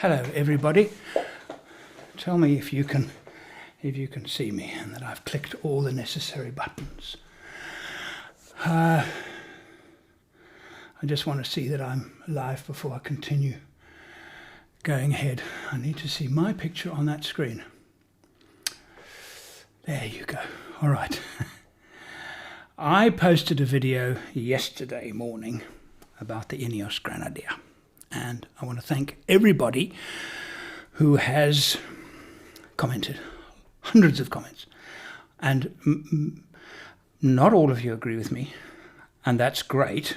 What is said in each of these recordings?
Hello everybody. Tell me if you can see me and that I've clicked all the necessary buttons. I just want to see that I'm live before I continue going ahead. I need to see my picture on that screen. There you go. All right. I posted a video yesterday morning about the Ineos Grenadier. And I want to thank everybody who has commented, hundreds of comments. And not all of you agree with me, and that's great.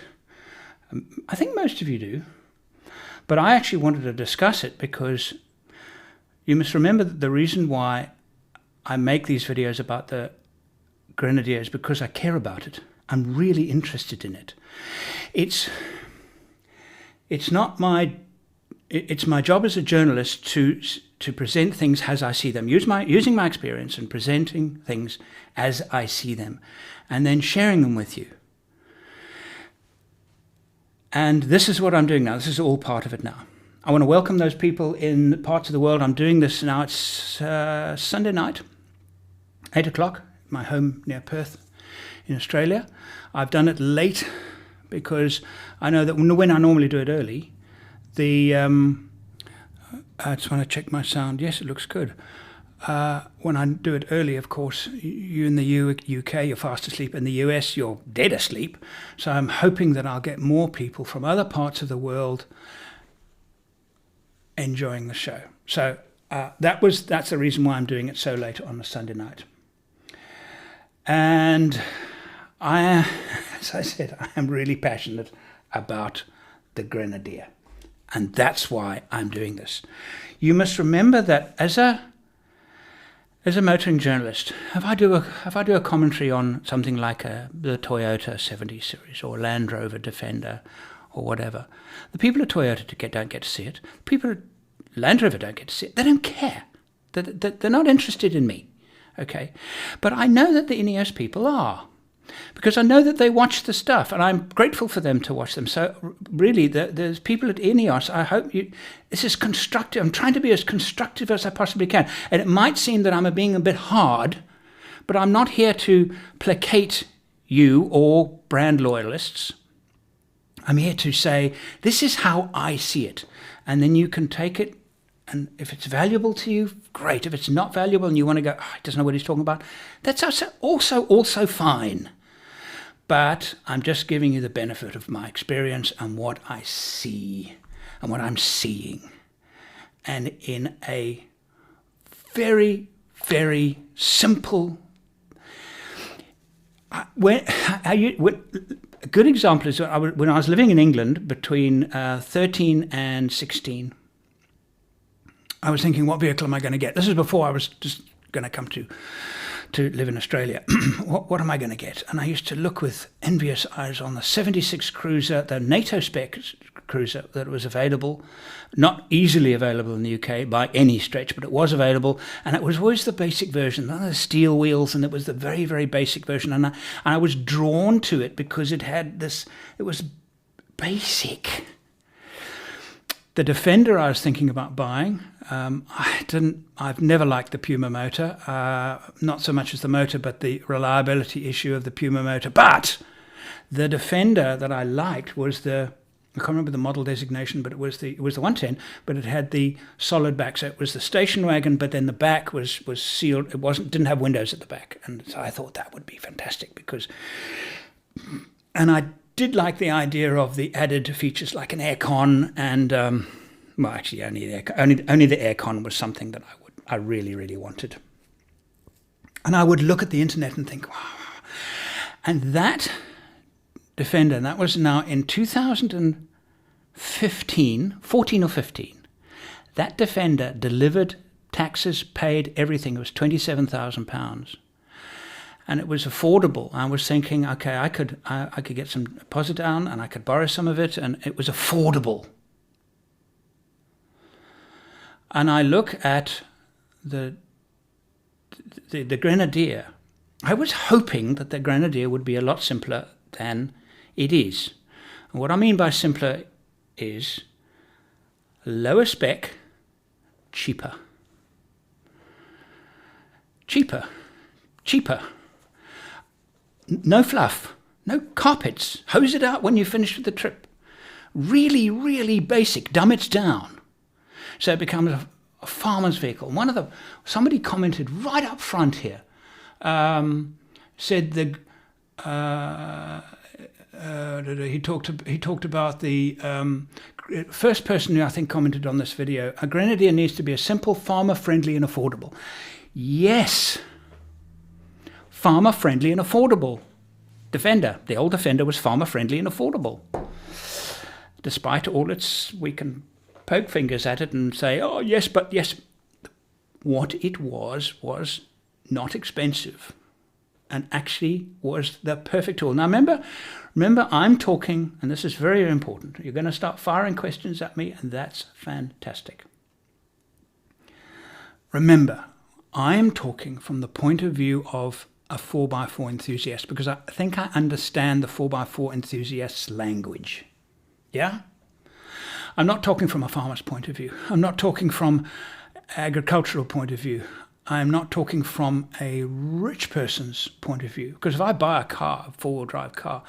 I think most of you do. But I actually wanted to discuss it because you must remember that the reason why I make these videos about the Grenadier is because I care about it. I'm really interested in it. It's my job as a journalist to present things as I see them, using my experience and presenting things as I see them, and then sharing them with you. And this is what I'm doing now. This is all part of it now. I want to welcome those people in parts of the world. I'm doing this now. It's Sunday night, 8 o'clock, my home near Perth in Australia. I've done it late because I know that when I normally do it early, I just want to check my sound. Yes, it looks good. When I do it early, of course, you in the UK, you're fast asleep. In the US, you're dead asleep. So I'm hoping that I'll get more people from other parts of the world enjoying the show. So that's the reason why I'm doing it so late on a Sunday night. And as I said, I am really passionate about the Grenadier. And that's why I'm doing this. You must remember that as a motoring journalist, if I do a commentary on something like the Toyota 70 series or Land Rover Defender or whatever, the people at Toyota don't get to see it. People at Land Rover don't get to see it. They don't care. They're not interested in me. Okay, but I know that the Ineos people are, because I know that they watch the stuff, and I'm grateful for them to watch them. So really, there's people at Ineos. I hope this is constructive. I'm trying to be as constructive as I possibly can, and it might seem that I'm being a bit hard, but I'm not here to placate you or brand loyalists. I'm here to say this is how I see it, and then you can take it. And if it's valuable to you, great. If it's not valuable and you want to go, he doesn't know what he's talking about, that's also fine. But I'm just giving you the benefit of my experience and what I see and what I'm seeing. And in a very, very simple... a good example is when I was living in England between 13 and 16, I was thinking, what vehicle am I going to get? This is before I was just going to come to live in Australia. What am I going to get? And I used to look with envious eyes on the 76 Cruiser, the NATO spec cruiser that was available, not easily available in the UK by any stretch, but it was available. And it was always the basic version, none of the steel wheels, and it was the very, very basic version. And I was drawn to it because it was basic. The Defender I was thinking about buying, I've never liked the Puma motor, not so much as the motor, but the reliability issue of the Puma motor. But the Defender that I liked was I can't remember the model designation, but it was the 110, but it had the solid back. So it was the station wagon, but then the back was sealed. It didn't have windows at the back. And so I thought that would be fantastic and I did like the idea of the added features like an aircon and, actually only the aircon was something that I really, really wanted. And I would look at the internet and think, wow. And that Defender, and that was now in 2015, 14 or 15, that Defender delivered, taxes paid, everything. It was £27,000. And it was affordable. I was thinking, okay, I could get some deposit down and I could borrow some of it, and it was affordable. And I look at the Grenadier. I was hoping that the Grenadier would be a lot simpler than it is. And what I mean by simpler is lower spec, cheaper. Cheaper. Cheaper. No fluff. No carpets. Hose it out when you finish with the trip. Really, really basic. Dumb it down. So it becomes a farmer's vehicle. Somebody commented right up front here, said he talked about the first person who I think commented on this video. A Grenadier needs to be a simple, farmer-friendly and affordable. Yes, farmer-friendly and affordable. Defender, the old Defender was farmer-friendly and affordable. Despite all we can poke fingers at it and say, oh yes, but yes. What it was not expensive and actually was the perfect tool. Now remember I'm talking, and this is very important, you're going to start firing questions at me, and that's fantastic. Remember, I'm talking from the point of view of a 4x4 enthusiast, because I think I understand the 4x4 enthusiast's language. Yeah? I'm not talking from a farmer's point of view. I'm not talking from agricultural point of view. I'm not talking from a rich person's point of view. Because if I buy a car, a four-wheel drive car,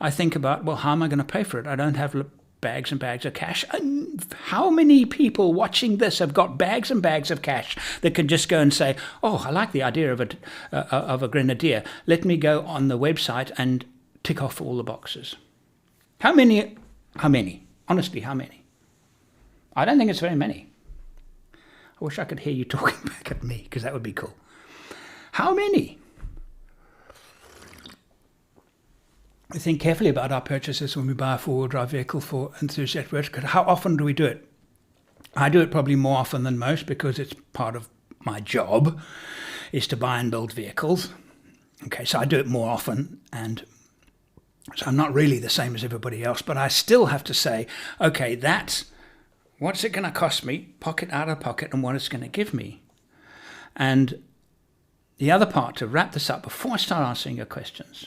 I think about, well, how am I going to pay for it? I don't have bags and bags of cash. And how many people watching this have got bags and bags of cash that can just go and say, oh, I like the idea of a Grenadier. Let me go on the website and tick off all the boxes. How many? Honestly, how many? I don't think it's very many. I wish I could hear you talking back at me, because that would be cool. How many? We think carefully about our purchases when we buy a four-wheel drive vehicle for enthusiast work. How often do we do it? I do it probably more often than most, because it's part of my job is to buy and build vehicles. Okay, so I do it more often, and so I'm not really the same as everybody else, but I still have to say, okay, what's it going to cost me, pocket out of pocket, and what it's going to give me. And the other part, to wrap this up before I start answering your questions,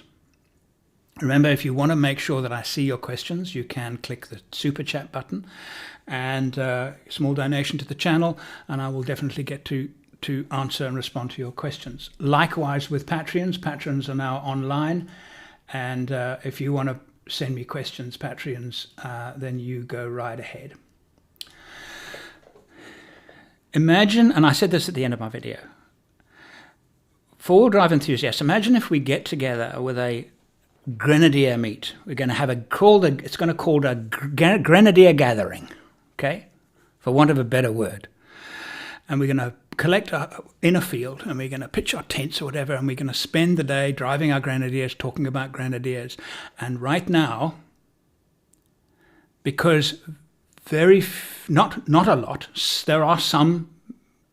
remember, if you want to make sure that I see your questions, you can click the super chat button and small donation to the channel, and I will definitely get to answer and respond to your questions. Likewise with Patrons are now online, and if you want to send me questions, Patreons, then you go right ahead. Imagine, and I said this at the end of my video, four-wheel drive enthusiasts, imagine if we get together with a Grenadier meet. We're going to have it's going to called a Grenadier gathering, okay, for want of a better word. And we're going to collect in a field, and we're going to pitch our tents or whatever, and we're going to spend the day driving our Grenadiers, talking about Grenadiers. And right now, because not a lot, there are some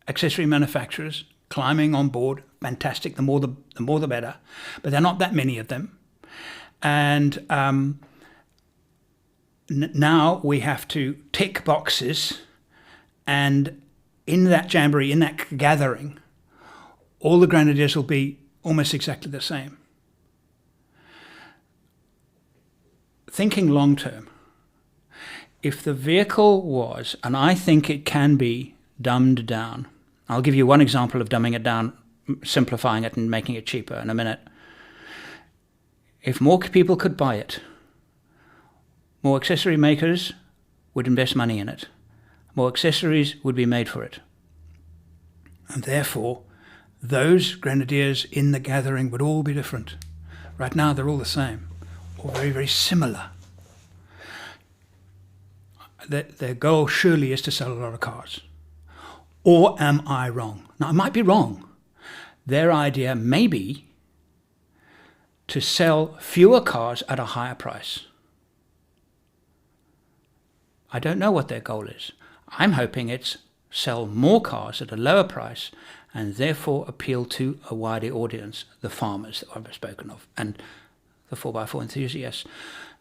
accessory manufacturers climbing on board. Fantastic, the more the better, but there are not that many of them. And now we have to tick boxes, and in that jamboree, in that gathering, all the Grenadiers will be almost exactly the same. Thinking long term, if the vehicle was, and I think it can be, dumbed down. I'll give you one example of dumbing it down, simplifying it and making it cheaper in a minute. If more people could buy it, more accessory makers would invest money in it. More accessories would be made for it. And therefore, those Grenadiers in the gathering would all be different. Right now, they're all the same, or very, very similar. Their goal surely is to sell a lot of cars. Or am I wrong? Now, I might be wrong. Their idea may be to sell fewer cars at a higher price. I don't know what their goal is. I'm hoping it's sell more cars at a lower price and therefore appeal to a wider audience, the farmers that I've spoken of, and the 4x4 enthusiasts.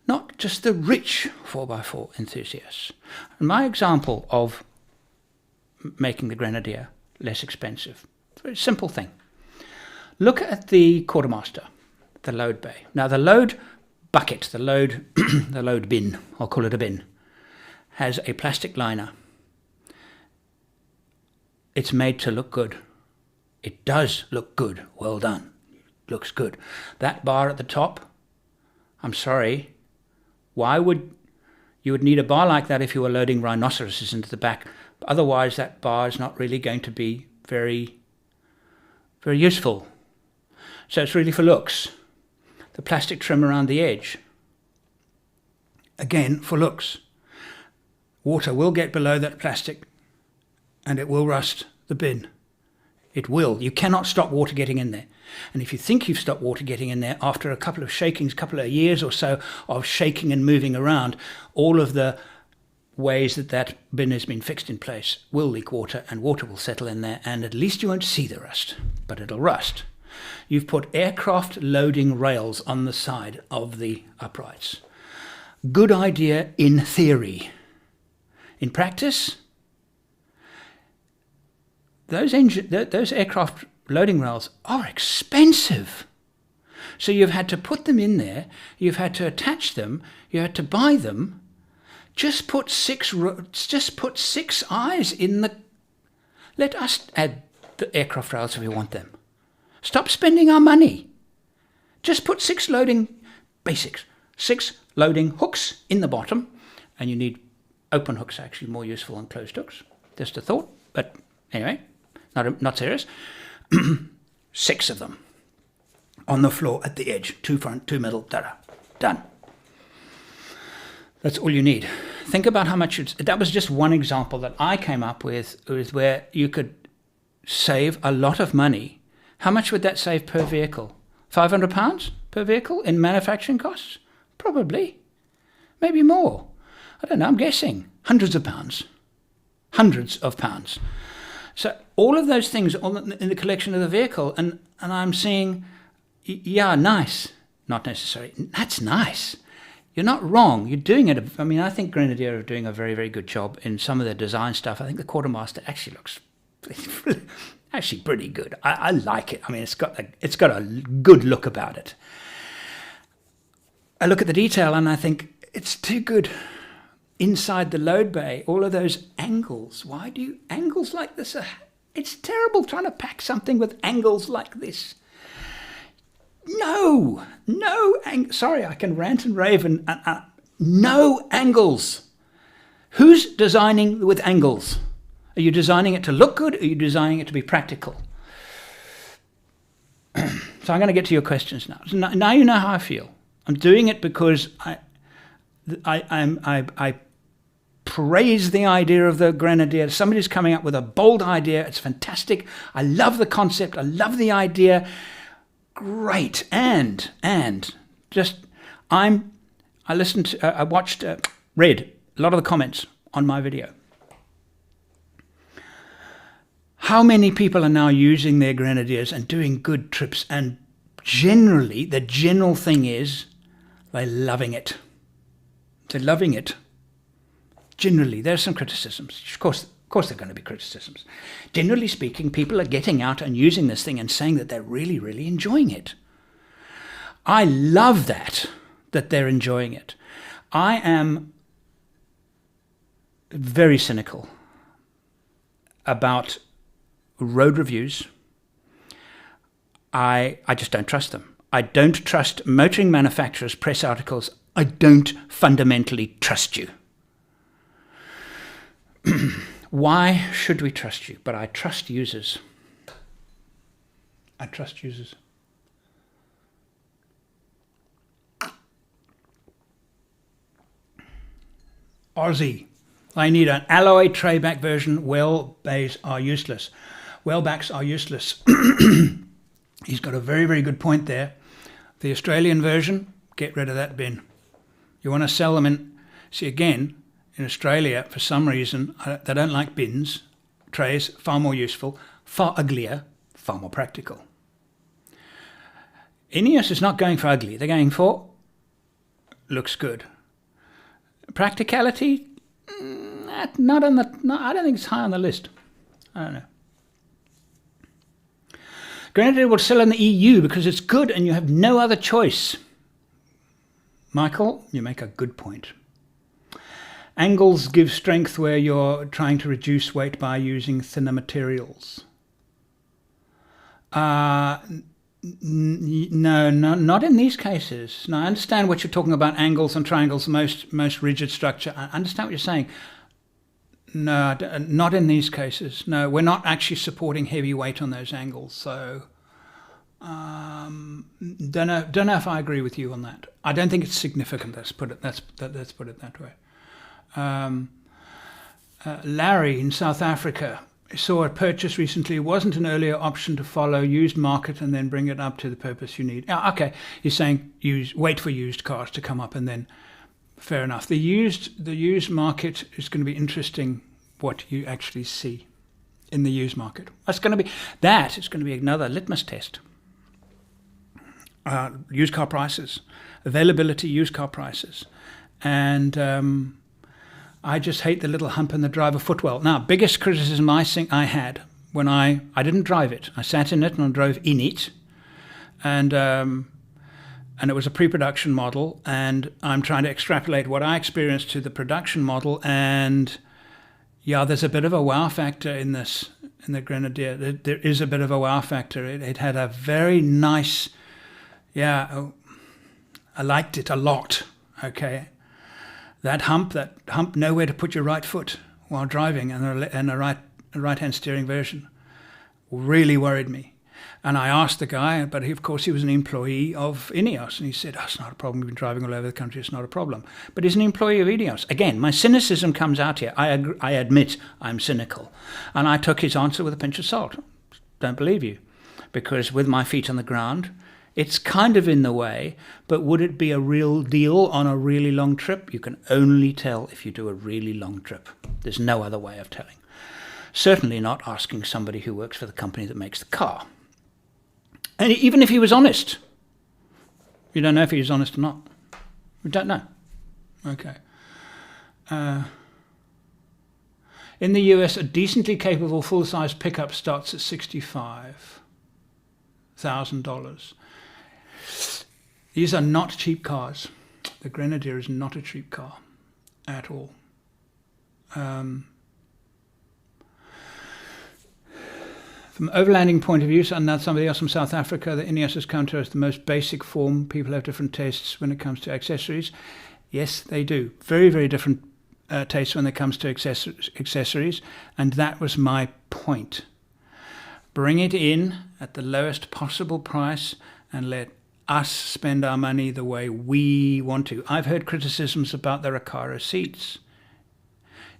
Not just the rich 4x4 enthusiasts. And my example of making the Grenadier less expensive, very simple thing. Look at the Quartermaster, the load bay. Now the load bucket, the load bin, I'll call it a bin, has a plastic liner. it's made to look good. It does look good. Well done. Looks good. That bar at the top, I'm sorry, why would you would need a bar like that if you were loading rhinoceroses into the back? Otherwise, that bar is not really going to be very, very useful. So it's really for looks. The plastic trim around the edge, again, for looks. Water will get below that plastic and it will rust the bin. It will. You cannot stop water getting in there. And if you think you've stopped water getting in there, after a couple of shakings, couple of years or so of shaking and moving around, all of the ways that that bin has been fixed in place will leak water, and water will settle in there, and at least you won't see the rust, but it'll rust. You've put aircraft loading rails on the side of the uprights. Good idea in theory. In practice, those aircraft loading rails are expensive. So you've had to put them in there, you've had to attach them, you had to buy them. Just put six eyes in the... Let us add the aircraft rails if we want them. Stop spending our money. Just put 6 loading basics, 6 loading hooks in the bottom, and you need open hooks, actually more useful than closed hooks. Just a thought, but anyway, not serious. 6 of them on the floor at the edge, 2 front, 2 middle, done. That's all you need. Think about how much that was just one example that I came up with where you could save a lot of money. How much would that save per vehicle? £500 per vehicle in manufacturing costs? Probably. Maybe more. I don't know, I'm guessing. Hundreds of pounds. Hundreds of pounds. So all of those things are in the collection of the vehicle, and I'm seeing, yeah, nice. Not necessary. That's nice. You're not wrong. You're doing it. I mean, I think Grenadier are doing a very, very good job in some of their design stuff. I think the Quartermaster actually looks actually pretty good. I like it. I mean, it's got a good look about it. I look at the detail and I think it's too good. Inside the load bay, all of those angles. Why do you angles like this? It's terrible trying to pack something with angles like this. No, sorry, I can rant and rave and no angles. Who's designing with angles? Are you designing it to look good? Or are you designing it to be practical? So I'm going to get to your questions now. So now you know how I feel. I'm doing it because I praise the idea of the Grenadier. Somebody's coming up with a bold idea. It's fantastic. I love the concept. I love the idea. Great. And just I read a lot of the comments on my video. How many people are now using their Grenadiers and doing good trips, and generally the general thing is they're loving it. They're loving it. Generally, there's some criticisms. Of course there are going to be criticisms. Generally speaking, people are getting out and using this thing and saying that they're really, really enjoying it. I love that they're enjoying it. I am very cynical about road reviews. I just don't trust them. I don't trust motoring manufacturers' press articles. I don't fundamentally trust you. Why should we trust you? But I trust users. I trust users. Aussie. I need an alloy tray-back version. Well bays are useless. Well backs are useless. He's got a very, very good point there. The Australian version, get rid of that bin. You want to sell them in... See, again, in Australia, for some reason, they don't like bins. Trays, far more useful, far uglier, far more practical. Ineos is not going for ugly. They're going for looks good. Practicality, I don't think it's high on the list. I don't know. Grenadier will sell in the EU because it's good and you have no other choice. Michael, you make a good point. Angles give strength where you're trying to reduce weight by using thinner materials. No, not in these cases. No, I understand what you're talking about, angles and triangles, most rigid structure. I understand what you're saying. No, not in these cases. No, we're not actually supporting heavy weight on those angles. So, don't know if I agree with you on that. I don't think it's significant. Let's put it that way. Larry in South Africa saw a purchase recently. It wasn't an earlier option to follow used market and then bring it up to the purpose you need. Okay, you're saying wait for used cars to come up and then, fair enough. The used market is going to be interesting. What you actually see in the used market. It's going to be another litmus test. Used car prices, availability, used car prices, and I just hate the little hump in the driver footwell. Now, biggest criticism I had when I didn't drive it. I sat in it and I drove in it, and it was a pre-production model, and I'm trying to extrapolate what I experienced to the production model, and yeah, there's a bit of a wow factor in the Grenadier. There is a bit of a wow factor. It had a very nice, I liked it a lot, okay. That hump, nowhere to put your right foot while driving, and a right-hand steering version really worried me. And I asked the guy, but of course he was an employee of Ineos, and he said, it's not a problem, we've been driving all over the country, it's not a problem. But he's an employee of Ineos. Again, my cynicism comes out here. I admit I'm cynical. And I took his answer with a pinch of salt. Don't believe you. Because with my feet on the ground, it's kind of in the way, but would it be a real deal on a really long trip? You can only tell if you do a really long trip. There's no other way of telling. Certainly not asking somebody who works for the company that makes the car. And even if he was honest, you don't know if he was honest or not. We don't know. Okay. In the US, a decently capable full-size pickup starts at $65,000. These are not cheap cars. The Grenadier is not a cheap car at all. From an overlanding point of view, and now somebody else from South Africa, the Ineos has come to us the most basic form. People have different tastes when it comes to accessories. Yes, they do. Very, very different tastes when it comes to accessories. And that was my point. Bring it in at the lowest possible price and let us spend our money the way we want to. I've heard criticisms about the Recaro seats.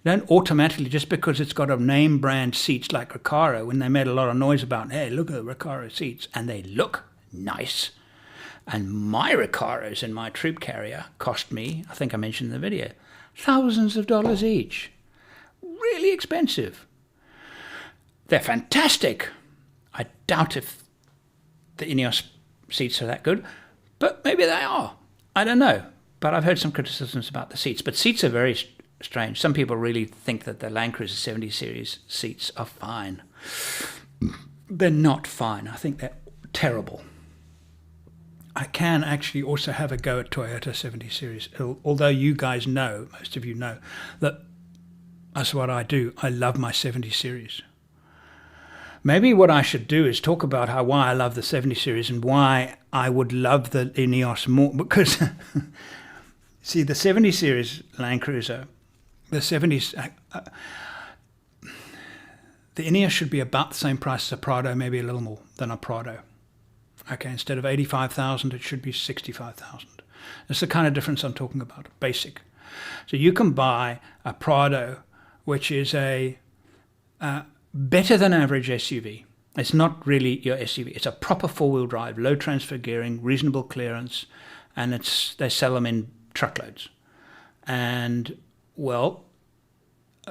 Don't automatically, just because it's got a name brand seats like Recaro, when they made a lot of noise about, hey, look at the Recaro seats, and they look nice. And my Recaros in my troop carrier cost me, I think I mentioned in the video, thousands of dollars each. Really expensive. They're fantastic. I doubt if the Ineos seats are that good, but maybe they are. I don't know. But I've heard some criticisms about the seats. But seats are very strange. Some people really think that the Land Cruiser 70 Series seats are fine. They're not fine. I think they're terrible. I can actually also have a go at Toyota 70 Series, although you guys know, most of you know, that that's what I do. I love my 70 Series. Maybe what I should do is talk about why I love the 70 Series and why I would love the Ineos more, because see, the 70 Series Land Cruiser, the 70s, the Ineos should be about the same price as a Prado, maybe a little more than a Prado. Okay, instead of 85,000, it should be 65,000. That's the kind of difference I'm talking about, basic. So you can buy a Prado, which is a better than average SUV. It's not really your SUV. It's a proper four-wheel drive, low transfer gearing, reasonable clearance, and they sell them in truckloads. And well,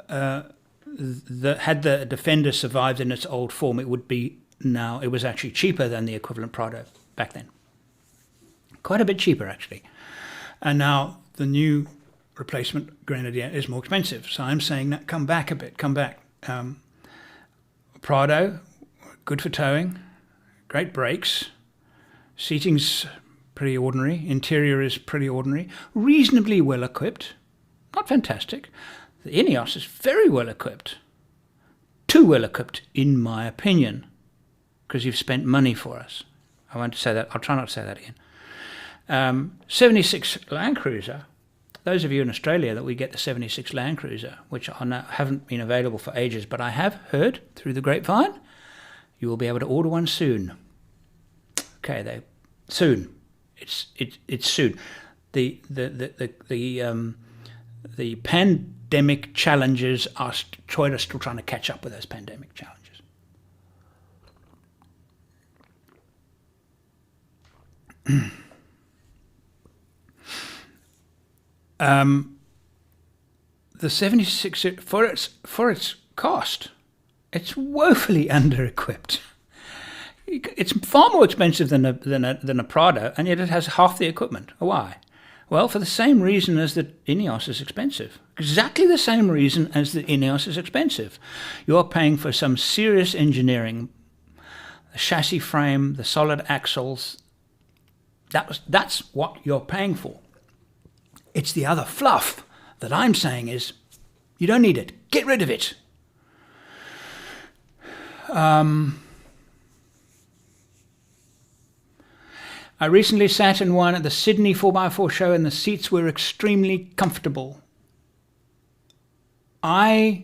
had the Defender survived in its old form, it would be now. It was actually cheaper than the equivalent Prado back then. Quite a bit cheaper, actually. And now the new replacement Grenadier is more expensive. So I'm saying that come back a bit, come back. Prado, good for towing, great brakes, seating's pretty ordinary, interior is pretty ordinary, reasonably well equipped. not fantastic. The Ineos is very well equipped. Too well equipped, in my opinion, because you've spent money for us. I won't say that. I'll try not to say that again. 76 Land Cruiser. Those of you in Australia that we get the 76 Land Cruiser, which haven't been available for ages, but I have heard through the grapevine, you will be able to order one soon. Okay, soon. It's soon. The pandemic challenges are still trying to catch up with those pandemic challenges. The 76 for its cost, it's woefully under-equipped. It's far more expensive than a Prado, and yet it has half the equipment. Why? Well, for the same reason as the Ineos is expensive. Exactly the same reason as the Ineos is expensive. You're paying for some serious engineering. The chassis frame, the solid axles, that's what you're paying for. It's the other fluff that I'm saying is, you don't need it. Get rid of it. I recently sat in one at the Sydney 4x4 show and the seats were extremely comfortable. How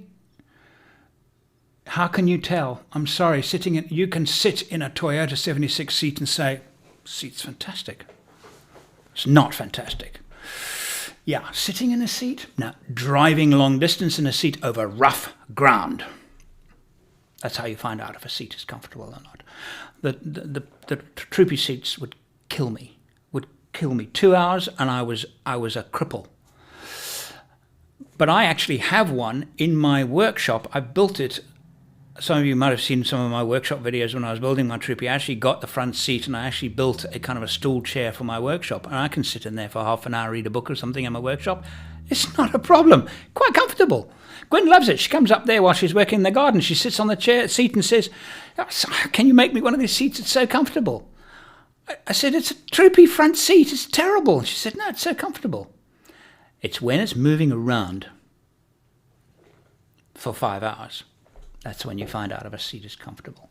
can you tell? I'm sorry, you can sit in a Toyota 76 seat and say, seat's fantastic. It's not fantastic. Yeah, sitting in a seat? No, driving long distance in a seat over rough ground. That's how you find out if a seat is comfortable or not. The troopy seats would kill me. 2 hours and I was a cripple. But I actually have one in my workshop. I built it. Some of you might have seen some of my workshop videos when I was building my troopy. I actually got the front seat and I actually built a kind of a stool chair for my workshop. And I can sit in there for half an hour, read a book or something in my workshop. It's not a problem. Quite comfortable. Gwen loves it. She comes up there while she's working in the garden. She sits on the seat and says, can you make me one of these seats? It's so comfortable. I said, it's a troopy front seat. It's terrible. And she said, no, it's so comfortable. It's when it's moving around for 5 hours. That's when you find out if a seat is comfortable.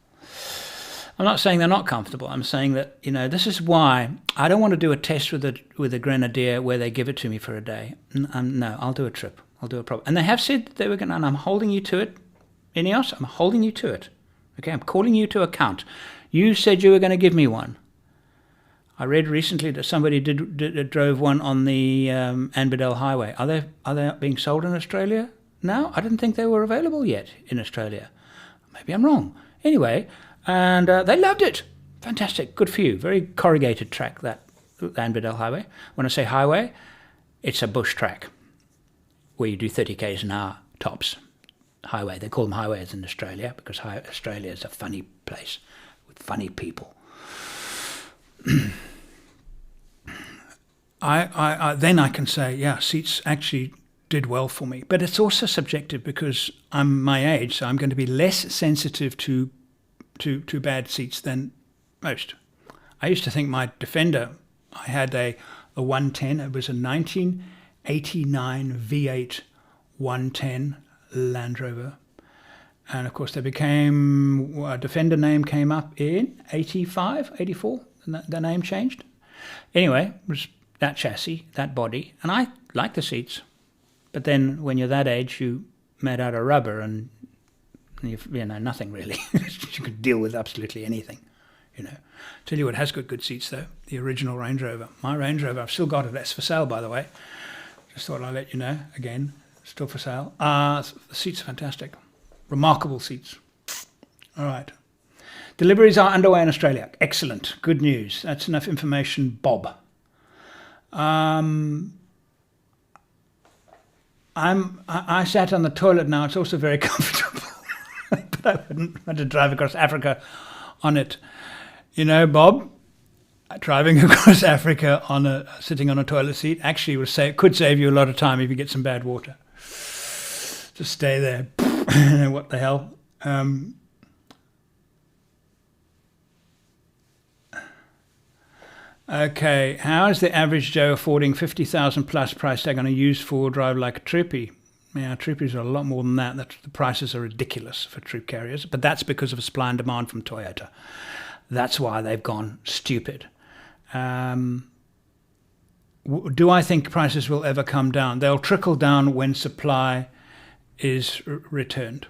I'm not saying they're not comfortable. I'm saying that, this is why I don't want to do a test with a Grenadier where they give it to me for a day. No, I'll do a trip. I'll do a proper. And they have said that they were going to, and I'm holding you to it. Ineos, I'm holding you to it. Okay, I'm calling you to account. You said you were going to give me one. I read recently that somebody drove one on the Anbidell Highway. Are they being sold in Australia now? I didn't think they were available yet in Australia. Maybe I'm wrong. Anyway, and they loved it. Fantastic. Good for you. Very corrugated track, that Anbidell Highway. When I say highway, it's a bush track where you do 30 k's an hour tops. Highway. They call them highways in Australia because Australia is a funny place with funny people. Then I can say, yeah, seats actually did well for me. But it's also subjective because I'm my age, so I'm going to be less sensitive to bad seats than most. I used to think my Defender, I had a 110. It was a 1989 V8 110 Land Rover. And of course, a Defender name came up in 85, 84. And the name changed. Anyway, it was that chassis, that body, and I like the seats. But then when you're that age, you made out of rubber and nothing really. You could deal with absolutely anything. Tell you what has got good seats though, the original Range Rover. My Range Rover, I've still got it. That's for sale, by the way. Just thought I'd let you know. Again, still for sale. The seats are fantastic. Remarkable seats. All right. Deliveries are underway in Australia. Excellent. Good news. That's enough information, Bob. I sat on the toilet now. It's also very comfortable. But I wouldn't want to drive across Africa on it. Bob, driving across Africa sitting on a toilet seat actually could save you a lot of time if you get some bad water. Just stay there. What the hell? Okay, how is the average Joe affording 50,000 plus price tag on a used four-wheel drive like a Troopy? Yeah, Troopies are a lot more than that. The prices are ridiculous for troop carriers, but that's because of a supply and demand from Toyota. That's why they've gone stupid. Do I think prices will ever come down? They'll trickle down when supply is returned.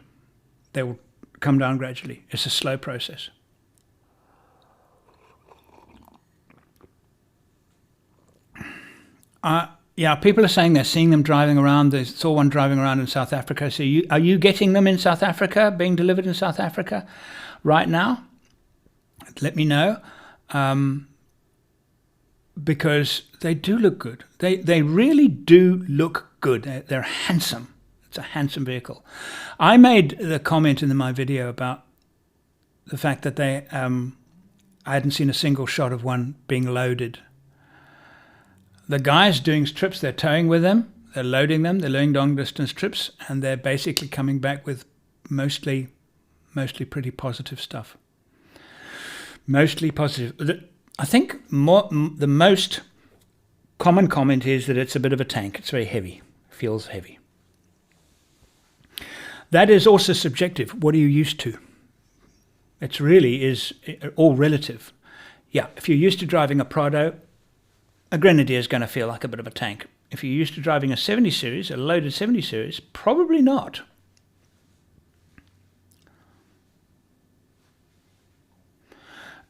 They will come down gradually. It's a slow process. Yeah, people are saying they're seeing them driving around. They saw one driving around in South Africa. So are you getting them in South Africa, being delivered in South Africa right now? Let me know. Because they do look good. They really do look good. They're handsome. It's a handsome vehicle. I made the comment in my video about the fact that I hadn't seen a single shot of one being loaded. The guys doing trips, they're towing with them, they're loading them, they're doing long distance trips, and they're basically coming back with mostly pretty positive stuff. Mostly positive. I think the most common comment is that it's a bit of a tank. It's very heavy, feels heavy. That is also subjective. What are you used to? It really is all relative. Yeah, if you're used to driving a Prado, a Grenadier is going to feel like a bit of a tank. If you're used to driving a 70 series, a loaded 70 series, probably not.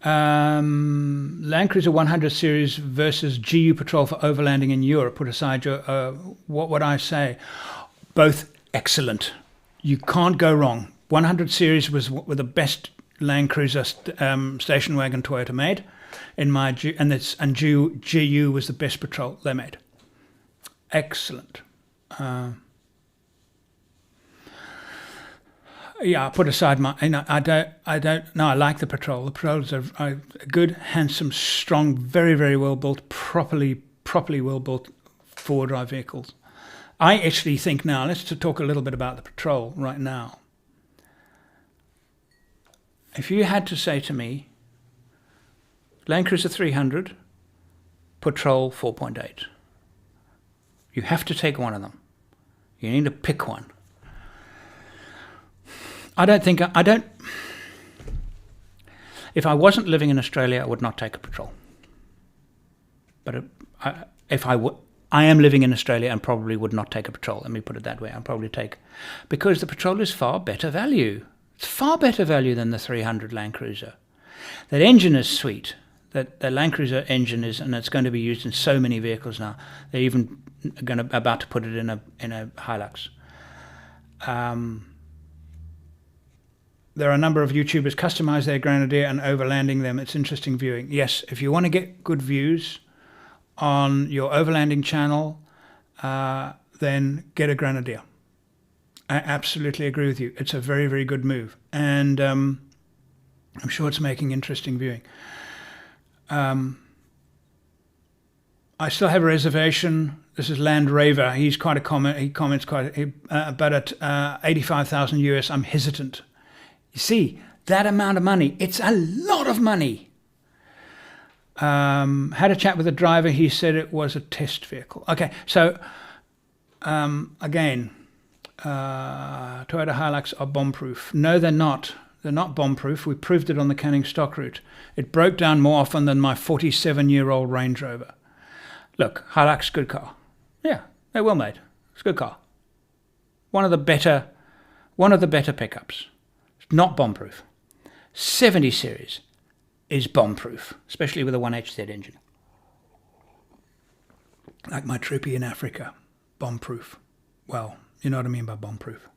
Land Cruiser 100 series versus GU Patrol for overlanding in Europe. Put aside your, what would I say? Both excellent. You can't go wrong. 100 series were the best Land Cruiser station wagon Toyota made. And GU was the best patrol they made. Excellent. Yeah, put aside I don't know. I like the patrol. The patrols are good, handsome, strong, very, very well built, properly well built four-wheel drive vehicles. I actually think now, let's talk a little bit about the patrol right now. If you had to say to me, Land Cruiser 300, Patrol 4.8. You have to take one of them. You need to pick one. If I wasn't living in Australia, I would not take a Patrol. But I am living in Australia and probably would not take a Patrol. Let me put it that way. I'd probably take, because the Patrol is far better value. It's far better value than the 300 Land Cruiser. That engine is sweet. That the Land Cruiser engine is, and it's going to be used in so many vehicles now. They're even about to put it in a Hilux. There are a number of YouTubers customize their Grenadier and overlanding them. It's interesting viewing. Yes, if you want to get good views on your overlanding channel, then get a Grenadier. I absolutely agree with you. It's a very, very good move, and I'm sure it's making interesting viewing. I still have a reservation. This is Land Raver. He's quite a comment. He comments quite, but at 85,000 US, I'm hesitant. You see, that amount of money, it's a lot of money. Had a chat with the driver. He said it was a test vehicle. Okay, so again, Toyota Hilux are bomb-proof. No, they're not. They're not bomb-proof. We proved it on the Canning stock route. It broke down more often than my 47-year-old Range Rover. Look, Hilux, good car. Yeah, they're well made. It's a good car. One of the better pickups. It's not bomb-proof. 70 series is bomb-proof, especially with a 1HZ engine. Like my Troopy in Africa, bomb-proof. Well, you know what I mean by bomb-proof.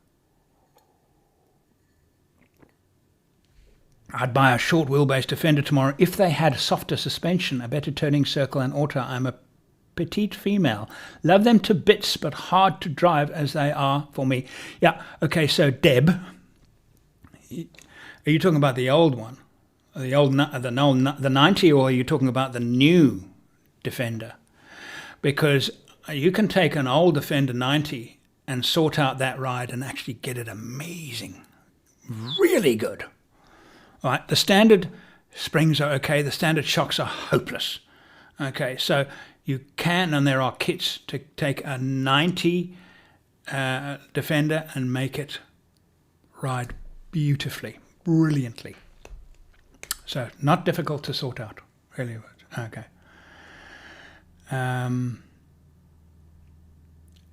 I'd buy a short wheelbase Defender tomorrow if they had softer suspension, a better turning circle and auto. I'm a petite female. Love them to bits, but hard to drive as they are for me. Yeah, okay, so Deb, are you talking about the old one? The 90, or are you talking about the new Defender? Because you can take an old Defender 90 and sort out that ride and actually get it amazing. Really good. All right, the standard springs are okay. The standard shocks are hopeless. Okay, so you can, and there are kits to take a 90 Defender and make it ride beautifully, brilliantly. So not difficult to sort out, really. Okay.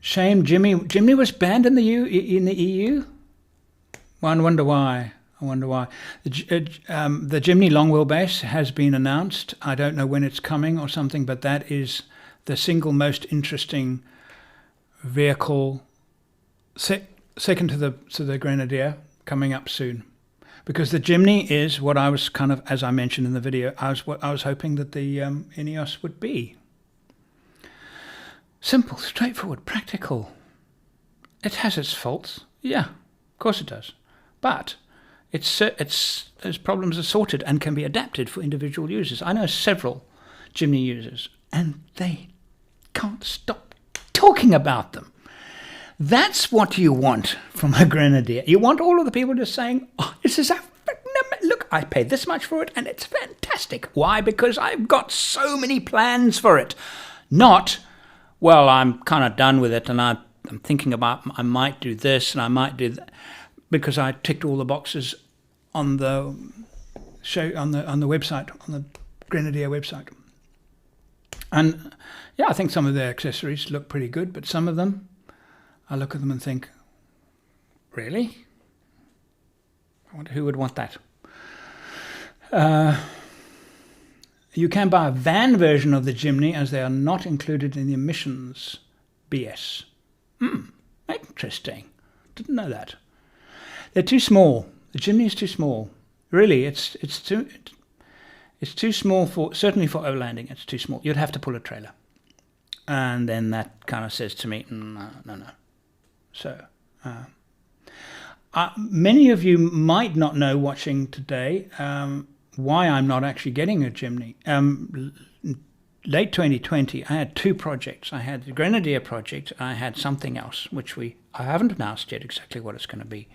Shame Jimny was banned in the EU. I wonder why. The Jimny long wheelbase has been announced. I don't know when it's coming or something, but that is the single most interesting vehicle, second to the Grenadier, coming up soon. Because the Jimny is what I was kind of, as I mentioned in the video, I was hoping that the Ineos would be. Simple, straightforward, practical. It has its faults, yeah, of course it does. But those problems are sorted and can be adapted for individual users. I know several Jimny users, and they can't stop talking about them. That's what you want from a Grenadier. You want all of the people just saying, oh, this is look, I paid this much for it and it's fantastic. Why? Because I've got so many plans for it. Not, well, I'm kind of done with it and I'm thinking about I might do this and I might do that, because I ticked all the boxes on the show on the website, on the Grenadier website. And yeah, I think some of their accessories look pretty good, but some of them, I look at them and think, really? I wonder who would want that. You can buy a van version of the Jimny as they are not included in the emissions BS. Interesting. Didn't know that. They're too small. The Jimny is too small. Really, it's too small for, certainly for overlanding. It's too small. You'd have to pull a trailer, and then that kind of says to me, no. So, many of you might not know watching today why I'm not actually getting a Jimny. Late 2020, I had two projects. I had the Grenadier project. I had something else, which I haven't announced yet exactly what it's going to be.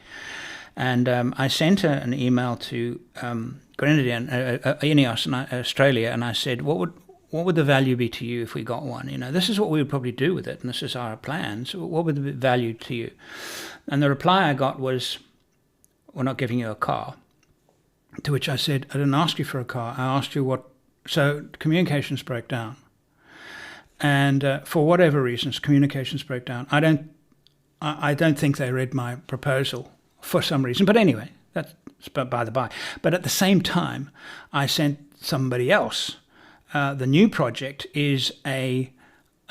And I sent an email to Grenadier and Ineos in Australia, and I said, what would the value be to you if we got one? You know, this is what we would probably do with it, and this is our plan. So what would the value to you? And the reply I got was, we're not giving you a car. To which I said, I didn't ask you for a car. I asked you what. So communications broke down. And for whatever reasons, communications broke down. I don't think they read my proposal for some reason. But anyway, that's by the by. But at the same time, I sent somebody else. The new project is a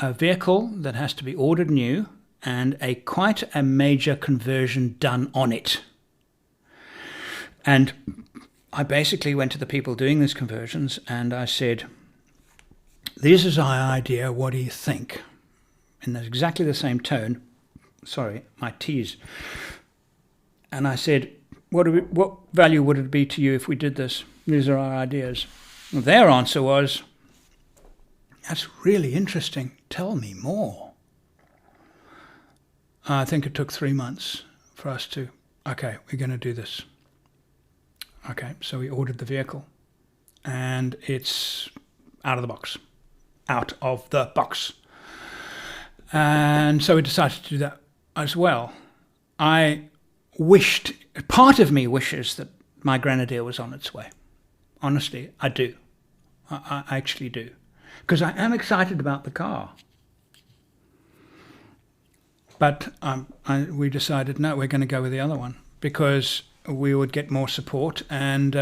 vehicle that has to be ordered new and quite a major conversion done on it. And I basically went to the people doing these conversions and I said, this is our idea, what do you think? In exactly the same tone. Sorry, my T's. And I said, what value would it be to you if we did this? These are our ideas. Their answer was, that's really interesting. Tell me more. I think it took 3 months for us to, okay, we're going to do this. Okay, so we ordered the vehicle and it's out of the box. Out of the box. And so we decided to do that as well. I wished, part of me wishes that my Grenadier was on its way. Honestly, I do. I actually do. Because I am excited about the car. But we decided, no, we're going to go with the other one. Because we would get more support. And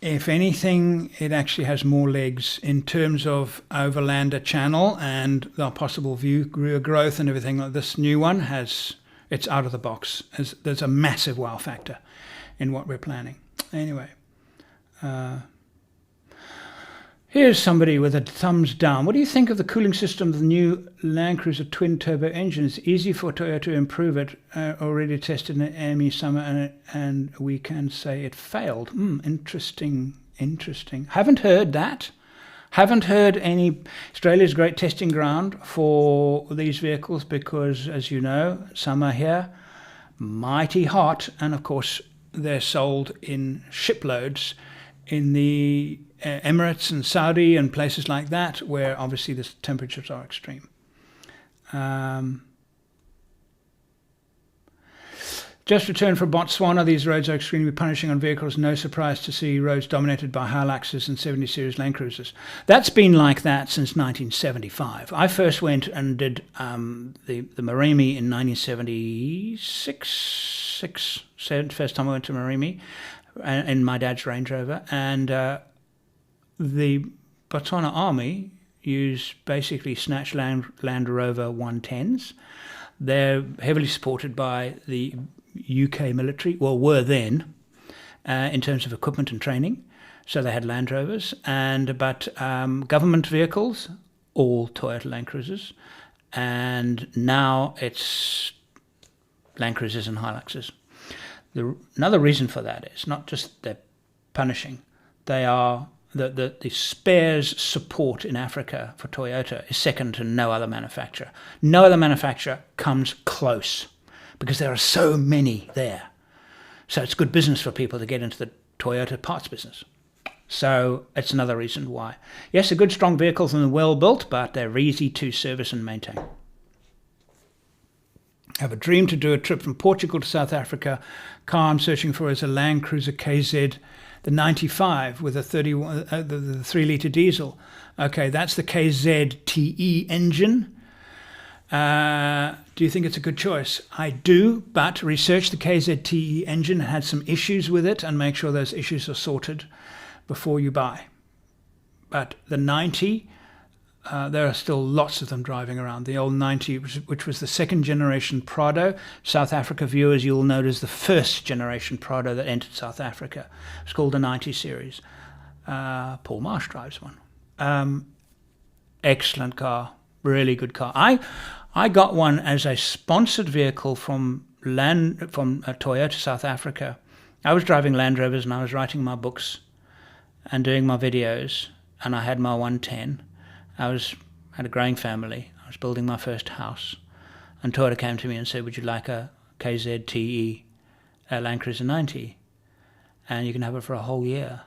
if anything, it actually has more legs in terms of Overlander channel and the possible view growth and everything. Like this new one has, it's out of the box. There's a massive wow factor in what we're planning. Anyway. Here's somebody with a thumbs down. What do you think of the cooling system of the new Land Cruiser twin-turbo engine? It's easy for Toyota to improve it. Already tested in the AME summer, and we can say it failed. Interesting. Haven't heard that. Haven't heard any. Australia's a great testing ground for these vehicles because, as you know, summer here, mighty hot, and of course they're sold in shiploads in the Emirates and Saudi and places like that, where obviously the temperatures are extreme. Just returned from Botswana. These roads are extremely punishing on vehicles. No surprise to see roads dominated by Hiluxes and 70 Series Land Cruisers. That's been like that since 1975. I first went and did the Marimi in 1976. First time I went to Marimi in my dad's Range Rover. And the Botswana Army use basically snatch Land Rover 110s. They're heavily supported by the UK military, well, were then, in terms of equipment and training. So they had Land Rovers, but government vehicles, all Toyota Land Cruisers, and now it's Land Cruisers and Hiluxes. Another reason for that is not just they're punishing, they are the spares support in Africa for Toyota is second to no other manufacturer. No other manufacturer comes close because there are so many there. So it's good business for people to get into the Toyota parts business. So it's another reason why. Yes, they're good, strong vehicles and well built, but they're easy to service and maintain. I have a dream to do a trip from Portugal to South Africa. Car I'm searching for is a Land Cruiser KZ, the 95 with a 3-litre diesel. Okay, that's the KZ TE engine. Do you think it's a good choice? I do, but research the KZ TE engine, had some issues with it, and make sure those issues are sorted before you buy. But the 90, there are still lots of them driving around. The old 90, which was the second generation Prado. South Africa viewers, you'll notice the first generation Prado that entered South Africa. It's called the 90 series. Paul Marsh drives one. Excellent car, really good car. I got one as a sponsored vehicle from Toyota South Africa. I was driving Land Rovers and I was writing my books and doing my videos, and I had my 110. Had a growing family. I was building my first house, and Toyota came to me and said, "Would you like a KZ TE Land Cruiser 90? And you can have it for a whole year."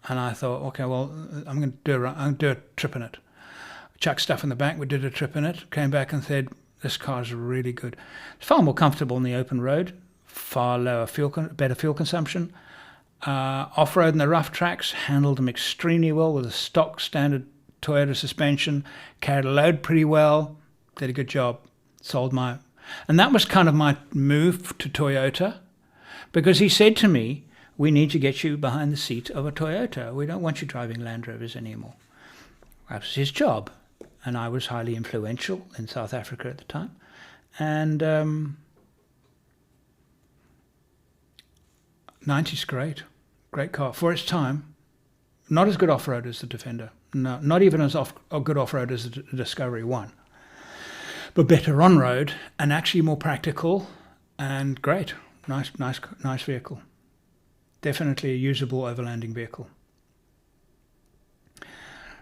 And I thought, okay, well, I'm going to do a trip in it. Chuck stuff in the back. We did a trip in it. Came back and said, "This car is really good. It's far more comfortable on the open road. Far lower better fuel consumption. Off-road in the rough tracks, handled them extremely well with a stock standard Toyota suspension, carried a load pretty well, did a good job, and that was kind of my move to Toyota, because he said to me, "We need to get you behind the seat of a Toyota. We don't want you driving Land Rovers anymore." That was his job, and I was highly influential in South Africa at the time, and 90's great car for its time. Not as good off-road as the Defender. No, not even as good off-road as the Discovery 1. But better on-road and actually more practical and great. Nice vehicle. Definitely a usable overlanding vehicle.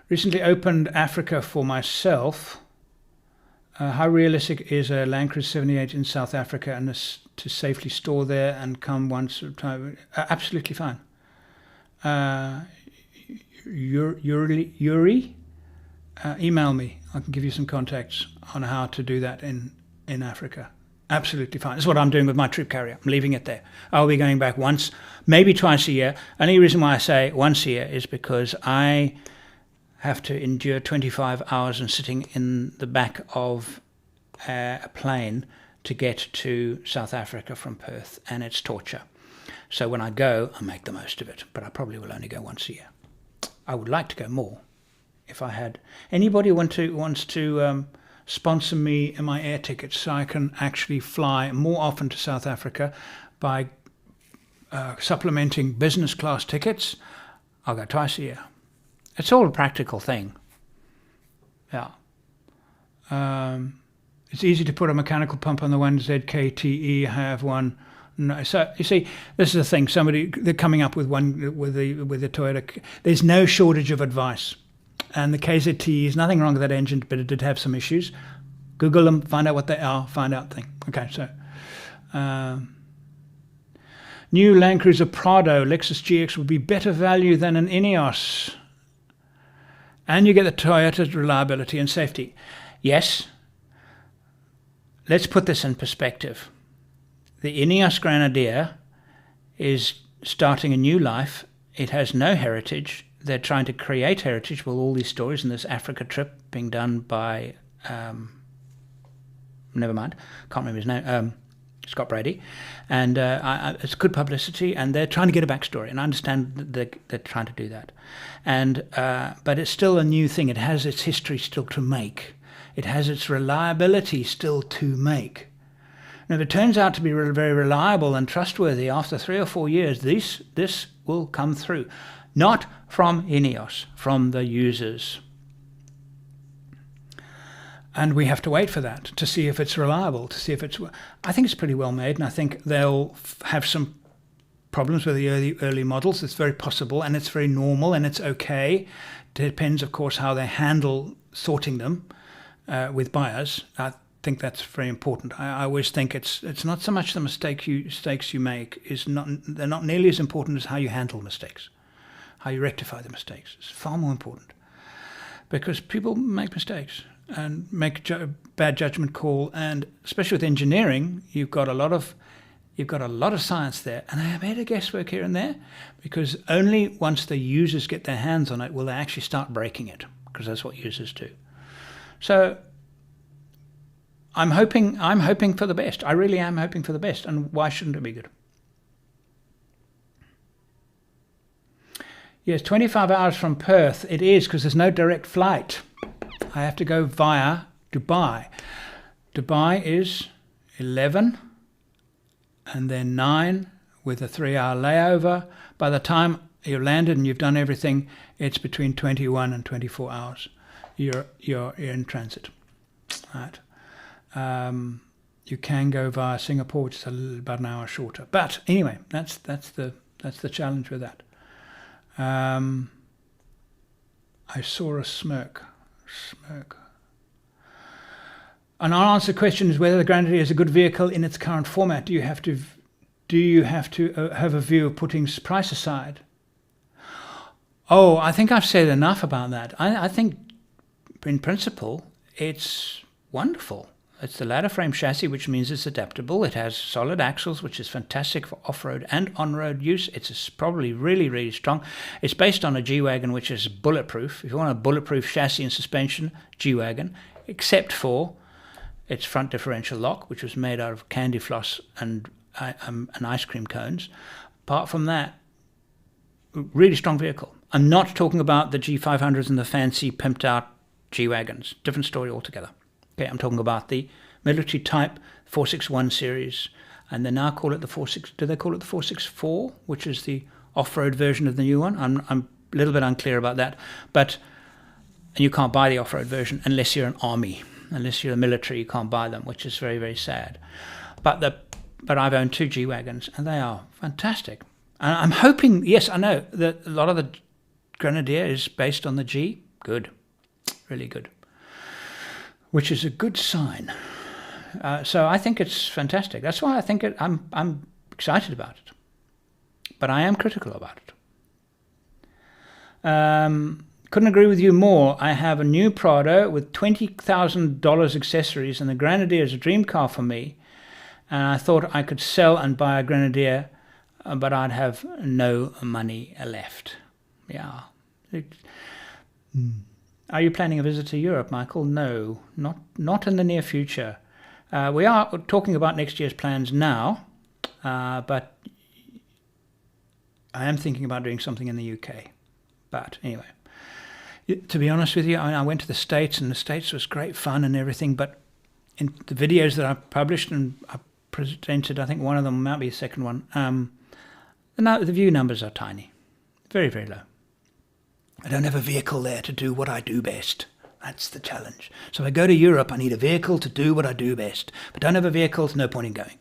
Recently opened Africa for myself. How realistic is a Land Cruiser 78 in South Africa and to safely store there and come once at a time? Absolutely fine. Yuri, email me. I can give you some contacts on how to do that in Africa. Absolutely fine. That's what I'm doing with my troop carrier. I'm leaving it there. I'll be going back once, maybe twice a year. Only reason why I say once a year is because I have to endure 25 hours and sitting in the back of a plane to get to South Africa from Perth, and it's torture. So when I go, I make the most of it, but I probably will only go once a year. I would like to go more if I had. Anybody wants to sponsor me and my air tickets so I can actually fly more often to South Africa by supplementing business class tickets, I'll go twice a year. It's all a practical thing. Yeah. It's easy to put a mechanical pump on the 1ZKTE. I have one. No, so you see, this is the thing. They're coming up with one with the Toyota. There's no shortage of advice, and the KZT is nothing wrong with that engine, but it did have some issues. Google them, find out what they are, find out thing. Okay, so New Land Cruiser Prado Lexus GX would be better value than an Ineos. And you get the Toyota reliability and safety. Yes. Let's put this in perspective. The Ineos Grenadier is starting a new life. It has no heritage. They're trying to create heritage with all these stories and this Africa trip being done by, never mind, can't remember his name, Scott Brady. And it's good publicity, and they're trying to get a backstory, and I understand that they're trying to do that. And but it's still a new thing. It has its history still to make. It has its reliability still to make. And if it turns out to be very reliable and trustworthy after 3 or 4 years, this will come through. Not from Ineos, from the users. And we have to wait for that to see if it's reliable, to see if it's... I think it's pretty well made, and I think they'll have some problems with the early models. It's very possible, and it's very normal, and it's okay. It depends, of course, how they handle sorting them with buyers. I think that's very important. I always think it's not so much the mistakes you make, they're not nearly as important as how you handle mistakes, how you rectify the mistakes. It's far more important, because people make mistakes and make bad judgment call, and especially with engineering, you've got a lot of science there, and a bit of guesswork here and there, because only once the users get their hands on it will they actually start breaking it, because that's what users do. So I'm hoping for the best. I really am hoping for the best, and why shouldn't it be good? Yes, 25 hours from Perth. It is, because there's no direct flight. I have to go via Dubai. Dubai is 11 and then 9 with a 3-hour layover. By the time you've landed and you've done everything, it's between 21 and 24 hours. You're in transit. Right. You can go via Singapore, which is about an hour shorter. But anyway, that's the challenge with that. I saw a smirk. An unanswered question is whether the Grenadier is a good vehicle in its current format. Do you have to have a view of putting price aside? Oh, I think I've said enough about that. I think in principle it's wonderful. It's the ladder frame chassis, which means it's adaptable. It has solid axles, which is fantastic for off-road and on-road use. It's probably really, really strong. It's based on a G-Wagon, which is bulletproof. If you want a bulletproof chassis and suspension, G-Wagon, except for its front differential lock, which was made out of candy floss and ice cream cones. Apart from that, really strong vehicle. I'm not talking about the G500s and the fancy pimped-out G-Wagons. Different story altogether. Okay, I'm talking about the military type 461 series, and they now call it the 46. Do they call it the 464, which is the off-road version of the new one? I'm a little bit unclear about that, and you can't buy the off-road version unless you're an army, unless you're a military. You can't buy them, which is very, very sad. But I've owned 2 G-Wagons, and they are fantastic. And I'm hoping, yes, I know that a lot of the Grenadier is based on the G. Good, really good. Which is a good sign. So I think it's fantastic. That's why I think I'm excited about it. But I am critical about it. Couldn't agree with you more. I have a new Prado with $20,000 accessories, and the Grenadier is a dream car for me. And I thought I could sell and buy a Grenadier, but I'd have no money left. Yeah. Are you planning a visit to Europe, Michael? No, not in the near future. We are talking about next year's plans now, but I am thinking about doing something in the UK. But anyway, to be honest with you, I went to the States, and the States was great fun and everything, but in the videos that I published and I presented, I think one of them might be the second one, the view numbers are tiny, very, very low. I don't have a vehicle there to do what I do best. That's the challenge. So if I go to Europe, I need a vehicle to do what I do best. But don't have a vehicle, there's no point in going.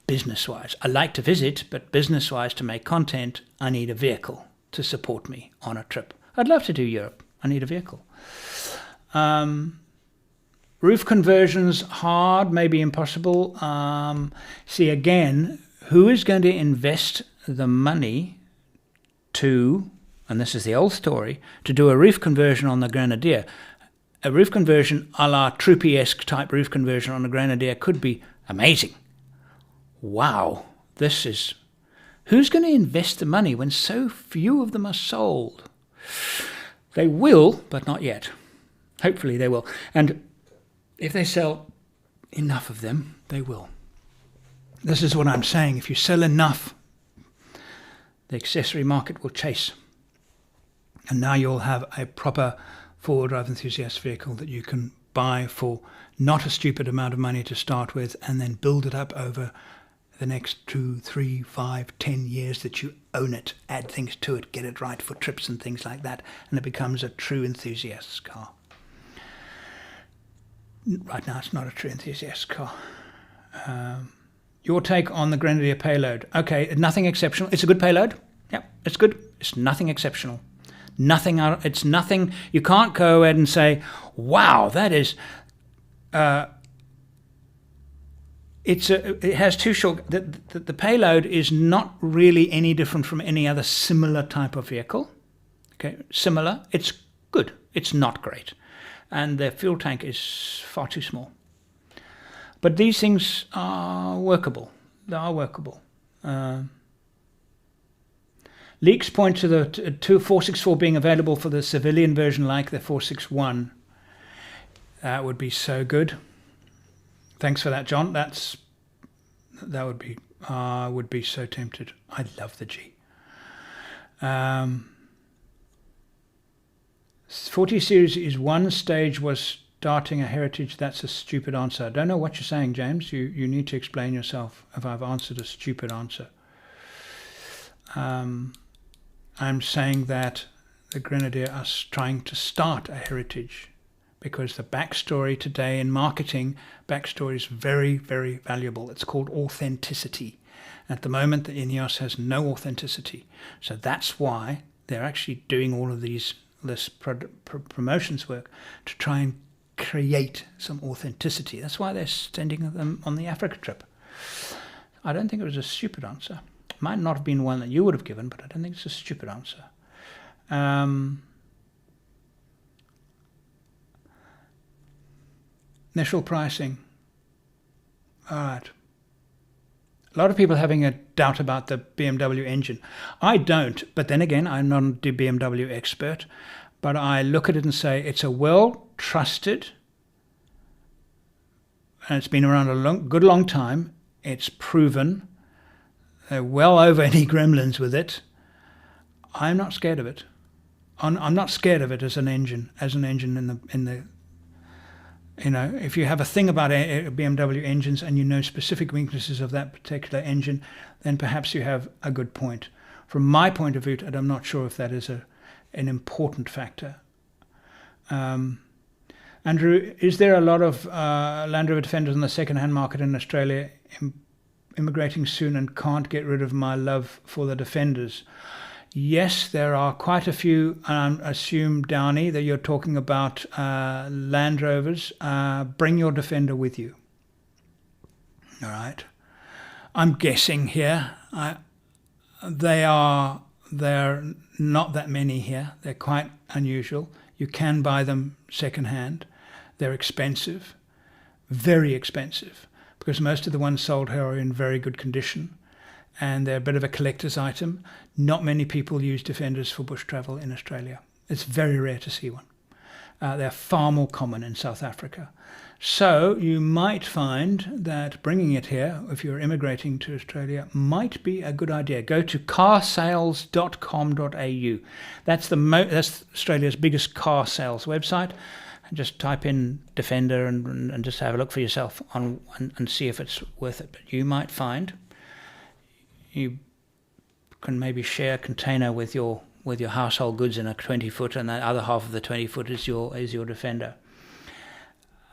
Business-wise, I like to visit, but business-wise, to make content, I need a vehicle to support me on a trip. I'd love to do Europe. I need a vehicle. Roof conversions, hard, maybe impossible. See, again, who is going to invest the money to, and this is the old story, to do a roof conversion on the Grenadier? A roof conversion a la Troopy-esque type roof conversion on the Grenadier could be amazing. Wow, this is... Who's going to invest the money when so few of them are sold? They will, but not yet. Hopefully they will. And if they sell enough of them, they will. This is what I'm saying. If you sell enough, the accessory market will chase. And now you'll have a proper four-wheel drive enthusiast vehicle that you can buy for not a stupid amount of money to start with, and then build it up over the next 2, 3, 5, 10 years that you own it, add things to it, get it right for trips and things like that, and it becomes a true enthusiast's car. Right now it's not a true enthusiast's car. Your take on the Grenadier payload? Okay, nothing exceptional. It's a good payload. Yep, it's good. It's nothing exceptional. It's nothing. You can't go ahead and say, wow, that is... it has two short... The payload is not really any different from any other similar type of vehicle. Okay, similar. It's good. It's not great. And the fuel tank is far too small. But these things are workable. They are workable. Leaks point to the 464 being available for the civilian version like the 461. That would be so good. Thanks for that, John. That would be... I would be so tempted. I love the G. 40 series is one stage was starting a heritage. That's a stupid answer. I don't know what you're saying, James. You need to explain yourself if I've answered a stupid answer. I'm saying that the Grenadier are trying to start a heritage, because the backstory today in marketing, backstory is very, very valuable. It's called authenticity. At the moment, the Ineos has no authenticity. So that's why they're actually doing all of this promotions work to try and create some authenticity. That's why they're sending them on the Africa trip. I don't think it was a stupid answer. It might not have been one that you would have given, but I don't think it's a stupid answer. Initial pricing. All right. A lot of people having a doubt about the BMW engine. I don't, but then again, I'm not a BMW expert, but I look at it and say it's a well-trusted, and it's been around a good long time. It's proven. They're well over any gremlins with it. I'm not scared of it. I'm not scared of it as an engine in the you know, if you have a thing about BMW engines and you know specific weaknesses of that particular engine, then perhaps you have a good point. From my point of view, and I'm not sure if that is an important factor. Andrew, is there a lot of Land Rover Defenders on the second-hand market in Australia immigrating soon and can't get rid of my love for the Defenders? Yes, there are quite a few. I assume, Downey, that you're talking about Land Rovers. Bring your Defender with you. All right. I'm guessing here. They're not that many here. They're quite unusual. You can buy them second-hand. They're expensive, very expensive, because most of the ones sold here are in very good condition. And they're a bit of a collector's item. Not many people use Defenders for bush travel in Australia. It's very rare to see one. They're far more common in South Africa. So you might find that bringing it here, if you're immigrating to Australia, might be a good idea. Go to carsales.com.au. That's Australia's biggest car sales website. And just type in Defender and just have a look for yourself and see if it's worth it. But you might find you can maybe share a container with your household goods in a 20-foot, and the other half of the 20-foot is your Defender.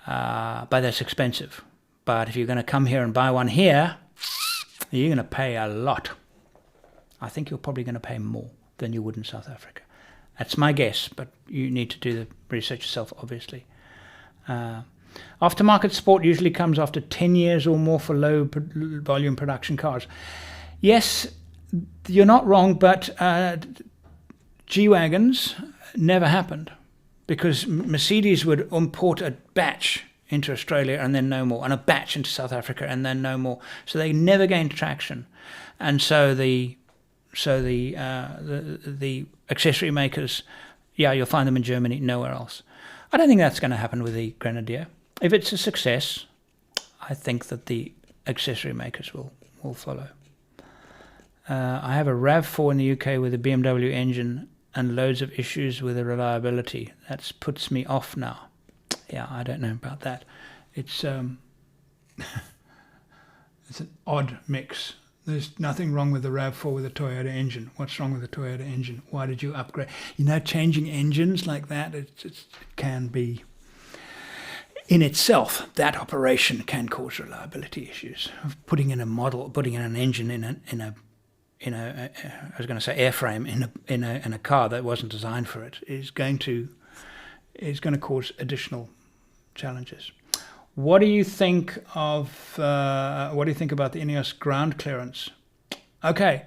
But that's expensive. But if you're going to come here and buy one here, you're going to pay a lot. I think you're probably going to pay more than you would in South Africa. That's my guess, but you need to do the research yourself, obviously. Aftermarket support usually comes after 10 years or more for low volume production cars. Yes, you're not wrong, but G-Wagons never happened because Mercedes would import a batch into Australia and then no more, and a batch into South Africa and then no more. So they never gained traction. And so the accessory makers, yeah, you'll find them in Germany, nowhere else. I don't think that's going to happen with the Grenadier. If it's a success, I think that the accessory makers will follow. I have a RAV4 in the UK with a BMW engine and loads of issues with the reliability. That puts me off now. Yeah, I don't know about that. It's it's an odd mix. There's nothing wrong with the RAV4 with a Toyota engine. What's wrong with the Toyota engine? Why did you upgrade? You know, changing engines like that, it can be, in itself, that operation can cause reliability issues. Putting in an engine in a I was going to say airframe in a car that wasn't designed for it is going to cause additional challenges. What do you think about the Ineos ground clearance? Okay,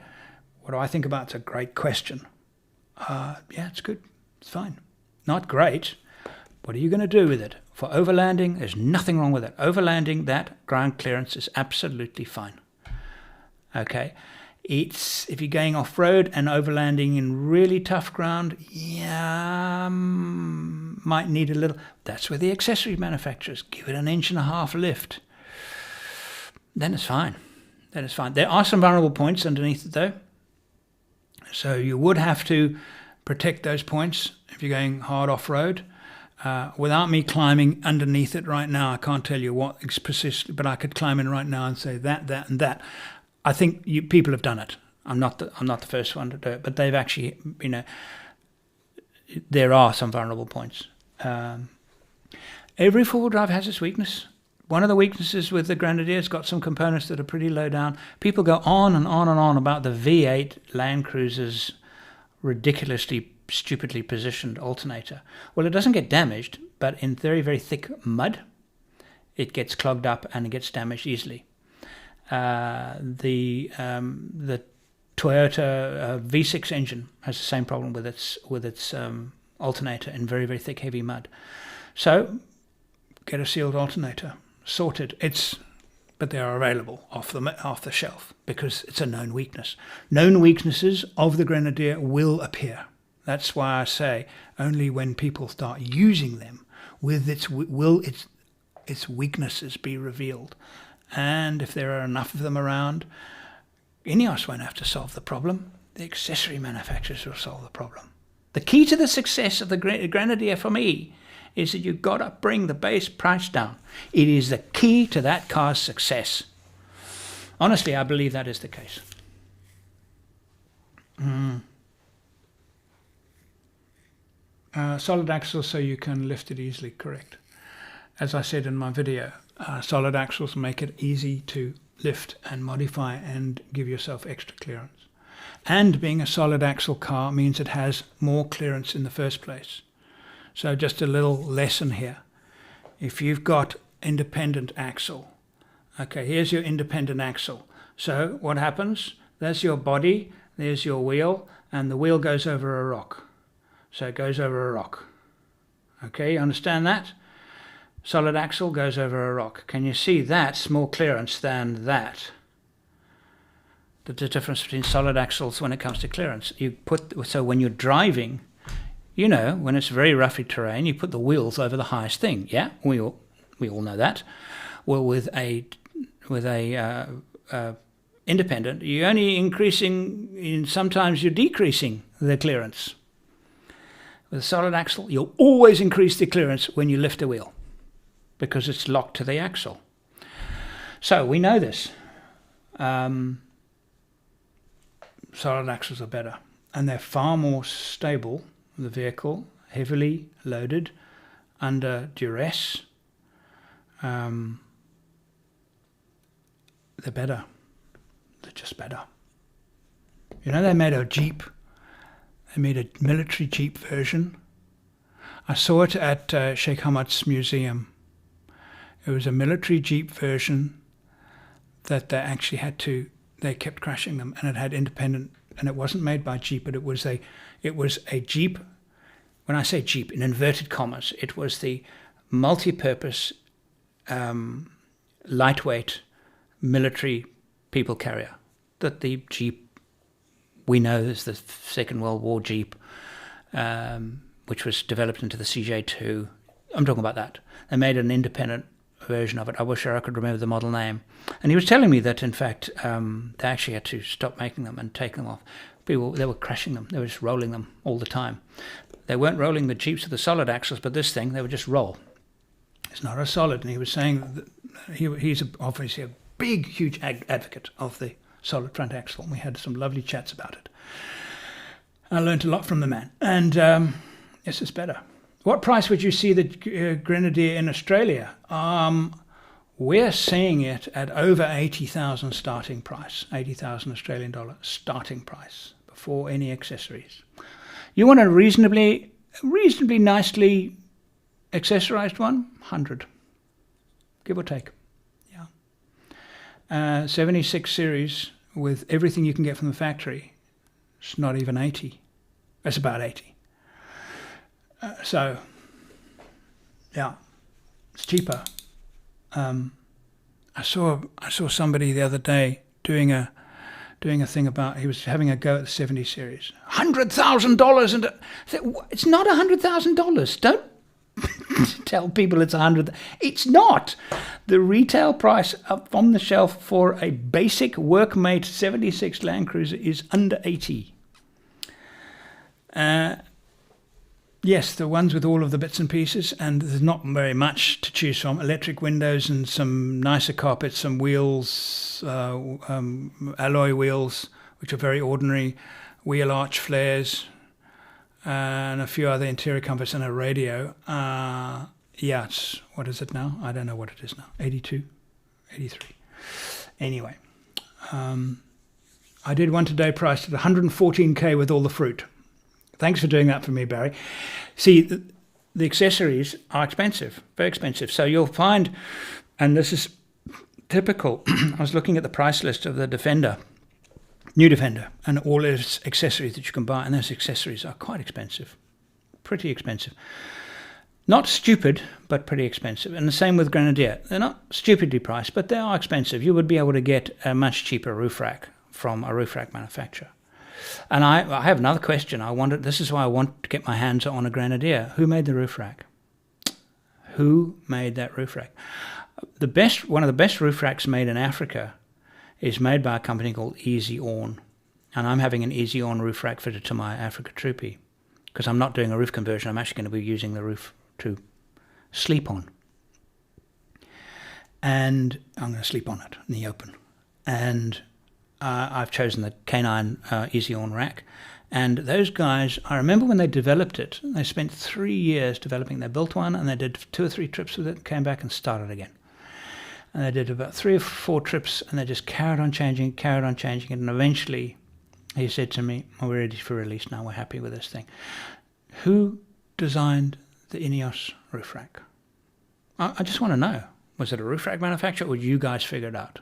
what do I think about it? It's a great question. Yeah, it's good. It's fine. Not great. What are you going to do with it? For overlanding, there's nothing wrong with it. Overlanding, that ground clearance is absolutely fine. Okay. If you're going off-road and overlanding in really tough ground, yeah, might need a little. That's where the accessory manufacturers give it an 1.5 inch lift. Then it's fine. There are some vulnerable points underneath it, though. So you would have to protect those points if you're going hard off-road. Without me climbing underneath it right now, I can't tell you what is persistent, but I could climb in right now and say that, and that. I think people have done it. I'm not the first one to do it, but they've actually, there are some vulnerable points. Every four-wheel drive has its weakness. One of the weaknesses with the Grenadier, it's got some components that are pretty low down. People go on and on and on about the V8 Land Cruiser's ridiculously, stupidly positioned alternator. Well, it doesn't get damaged, but in very, very thick mud, it gets clogged up and it gets damaged easily. The Toyota V6 engine has the same problem with its alternator in very, very thick, heavy mud. So get a sealed alternator, sorted. But they are available off the shelf because it's a known weakness. Known weaknesses of the Grenadier will appear. That's why I say only when people start using them will its weaknesses be revealed. And if there are enough of them around, Ineos won't have to solve the problem. The accessory manufacturers will solve the problem. The key to the success of the Grenadier for me is that you've got to bring the base price down. It is the key to that car's success. Honestly, I believe that is the case. Solid axle so you can lift it easily, correct. As I said in my video, solid axles make it easy to lift and modify and give yourself extra clearance. And being a solid axle car means it has more clearance in the first place. So just a little lesson here. If you've got independent axle, okay, here's your independent axle. So what happens? There's your body, there's your wheel, and the wheel goes over a rock. So it goes over a rock. Okay, you understand that? Solid axle goes over a rock. Can you see that's more clearance than that? The difference between solid axles when it comes to clearance. So when you're driving, when it's very roughy terrain, you put the wheels over the highest thing. Yeah, we all know that. Well, with a independent, you're only increasing, sometimes you're decreasing the clearance. With a solid axle, you'll always increase the clearance when you lift a wheel, because it's locked to the axle. So we know this. Solid axles are better, and they're far more stable. The vehicle, heavily loaded, under duress. They're better. They're just better. They made a Jeep. They made a military Jeep version. I saw it at Sheikh Hamad's museum. It was a military Jeep version that they kept crashing them, and it had independent, and it wasn't made by Jeep, but it was a Jeep. When I say Jeep, in inverted commas, it was the multi-purpose, lightweight military people carrier that the Jeep we know is the Second World War Jeep, which was developed into the CJ2. I'm talking about that. They made an independent version of it. I wish I could remember the model name. And he was telling me that, in fact, they actually had to stop making them and take them off. They were crashing them. They were just rolling them all the time. They weren't rolling the Jeeps with the solid axles, but this thing, they would just roll. It's not a solid. And he was saying that he's obviously a big, huge advocate of the solid front axle. And we had some lovely chats about it. I learned a lot from the man. And yes, it's better. What price would you see the Grenadier in Australia? We're seeing it at over 80,000 starting price, 80,000 Australian dollar starting price before any accessories. You want a reasonably nicely accessorized one? 100, give or take. Yeah. 76 series with everything you can get from the factory. It's not even 80. It's about 80. So, yeah, it's cheaper. I saw somebody the other day doing a thing about, he was having a go at the 70 series. $100,000, and it's not $100,000. Don't tell people it's 100. It's not. The retail price up on the shelf for a basic workmate 76 Land Cruiser is under 80. Yes, the ones with all of the bits and pieces, and there's not very much to choose from. Electric windows and some nicer carpets, some wheels, alloy wheels, which are very ordinary, wheel arch flares, and a few other interior comforts and a radio. Yeah, what is it now? I don't know what it is now. 82, 83. Anyway, I did one today priced at 114K with all the fruit. Thanks for doing that for me, Barry. See, the accessories are expensive, very expensive. So you'll find, and this is typical, I was looking at the price list of the Defender, new Defender, and all its accessories that you can buy, and those accessories are quite expensive, pretty expensive. Not stupid, but pretty expensive. And the same with Grenadier. They're not stupidly priced, but they are expensive. You would be able to get a much cheaper roof rack from a roof rack manufacturer. And I have another question. This is why I want to get my hands on a Grenadier. Who made the roof rack? Who made that roof rack? One of the best roof racks made in Africa is made by a company called Easy Orn. And I'm having an Easy Orn roof rack fitted to my Africa Troopy because I'm not doing a roof conversion. I'm actually going to be using the roof to sleep on. And I'm going to sleep on it in the open. And I've chosen the K9 Easy On rack. And those guys, I remember when they developed it, they spent 3 years developing. They built one and they did 2 or 3 trips with it, came back and started again. And they did about 3 or 4 trips and they just carried on changing it. And eventually he said to me, we're ready for release now, we're happy with this thing. Who designed the Ineos roof rack? I just want to know. Was it a roof rack manufacturer or did you guys figure it out?